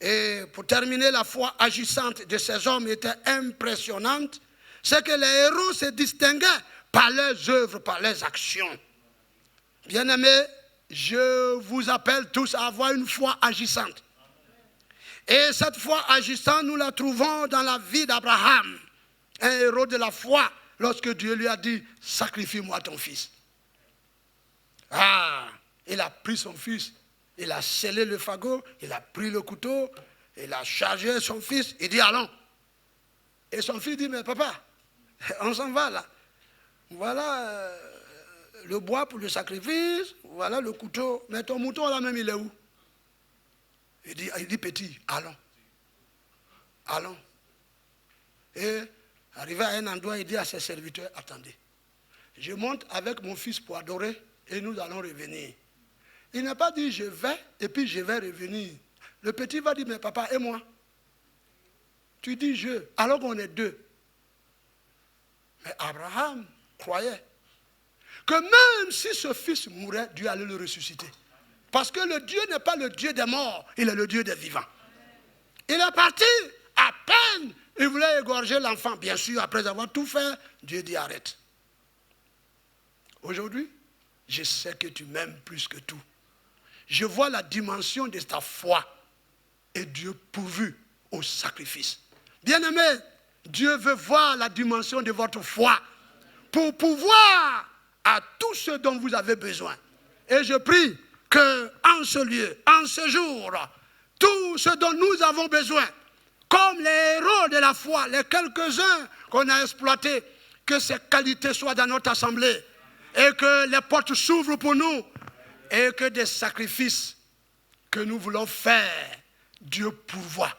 Et pour terminer, la foi agissante de ces hommes était impressionnante. C'est que les héros se distinguaient par leurs œuvres, par leurs actions. Bien-aimés, je vous appelle tous à avoir une foi agissante. Et cette foi agissante, nous la trouvons dans la vie d'Abraham, un héros de la foi, lorsque Dieu lui a dit, sacrifie-moi ton fils. Ah, il a pris son fils. Il a scellé le fagot, il a pris le couteau, il a chargé son fils, il dit allons. Et son fils dit mais papa, on s'en va là. Voilà le bois pour le sacrifice, voilà le couteau, mais ton mouton là même il est où? Il dit petit, allons. Allons. Et arrivé à un endroit, il dit à ses serviteurs, attendez, je monte avec mon fils pour adorer et nous allons revenir. Il n'a pas dit je vais et puis je vais revenir. Le petit va dire mais papa et moi? Tu dis je, alors qu'on est 2. Mais Abraham croyait que même si ce fils mourait, Dieu allait le ressusciter. Parce que le Dieu n'est pas le Dieu des morts, il est le Dieu des vivants. Il est parti, à peine il voulait égorger l'enfant. Bien sûr, après avoir tout fait, Dieu dit arrête. Aujourd'hui, je sais que tu m'aimes plus que tout. Je vois la dimension de ta foi et Dieu pourvu au sacrifice. Bien-aimés, Dieu veut voir la dimension de votre foi pour pouvoir à tout ce dont vous avez besoin. Et je prie qu'en ce lieu, en ce jour, tout ce dont nous avons besoin, comme les héros de la foi, les quelques-uns qu'on a exploités, que ces qualités soient dans notre assemblée et que les portes s'ouvrent pour nous. Et que des sacrifices que nous voulons faire, Dieu pourvoit.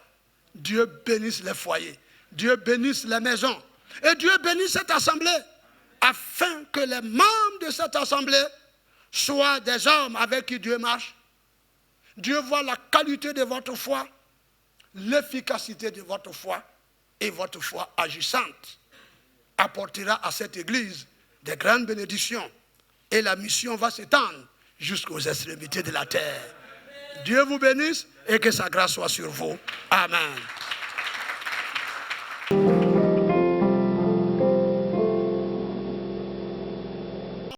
Dieu bénisse les foyers. Dieu bénisse les maisons. Et Dieu bénisse cette assemblée afin que les membres de cette assemblée soient des hommes avec qui Dieu marche. Dieu voit la qualité de votre foi, l'efficacité de votre foi et votre foi agissante apportera à cette église des grandes bénédictions. Et la mission va s'étendre jusqu'aux extrémités de la terre. Dieu vous bénisse et que sa grâce soit sur vous. Amen.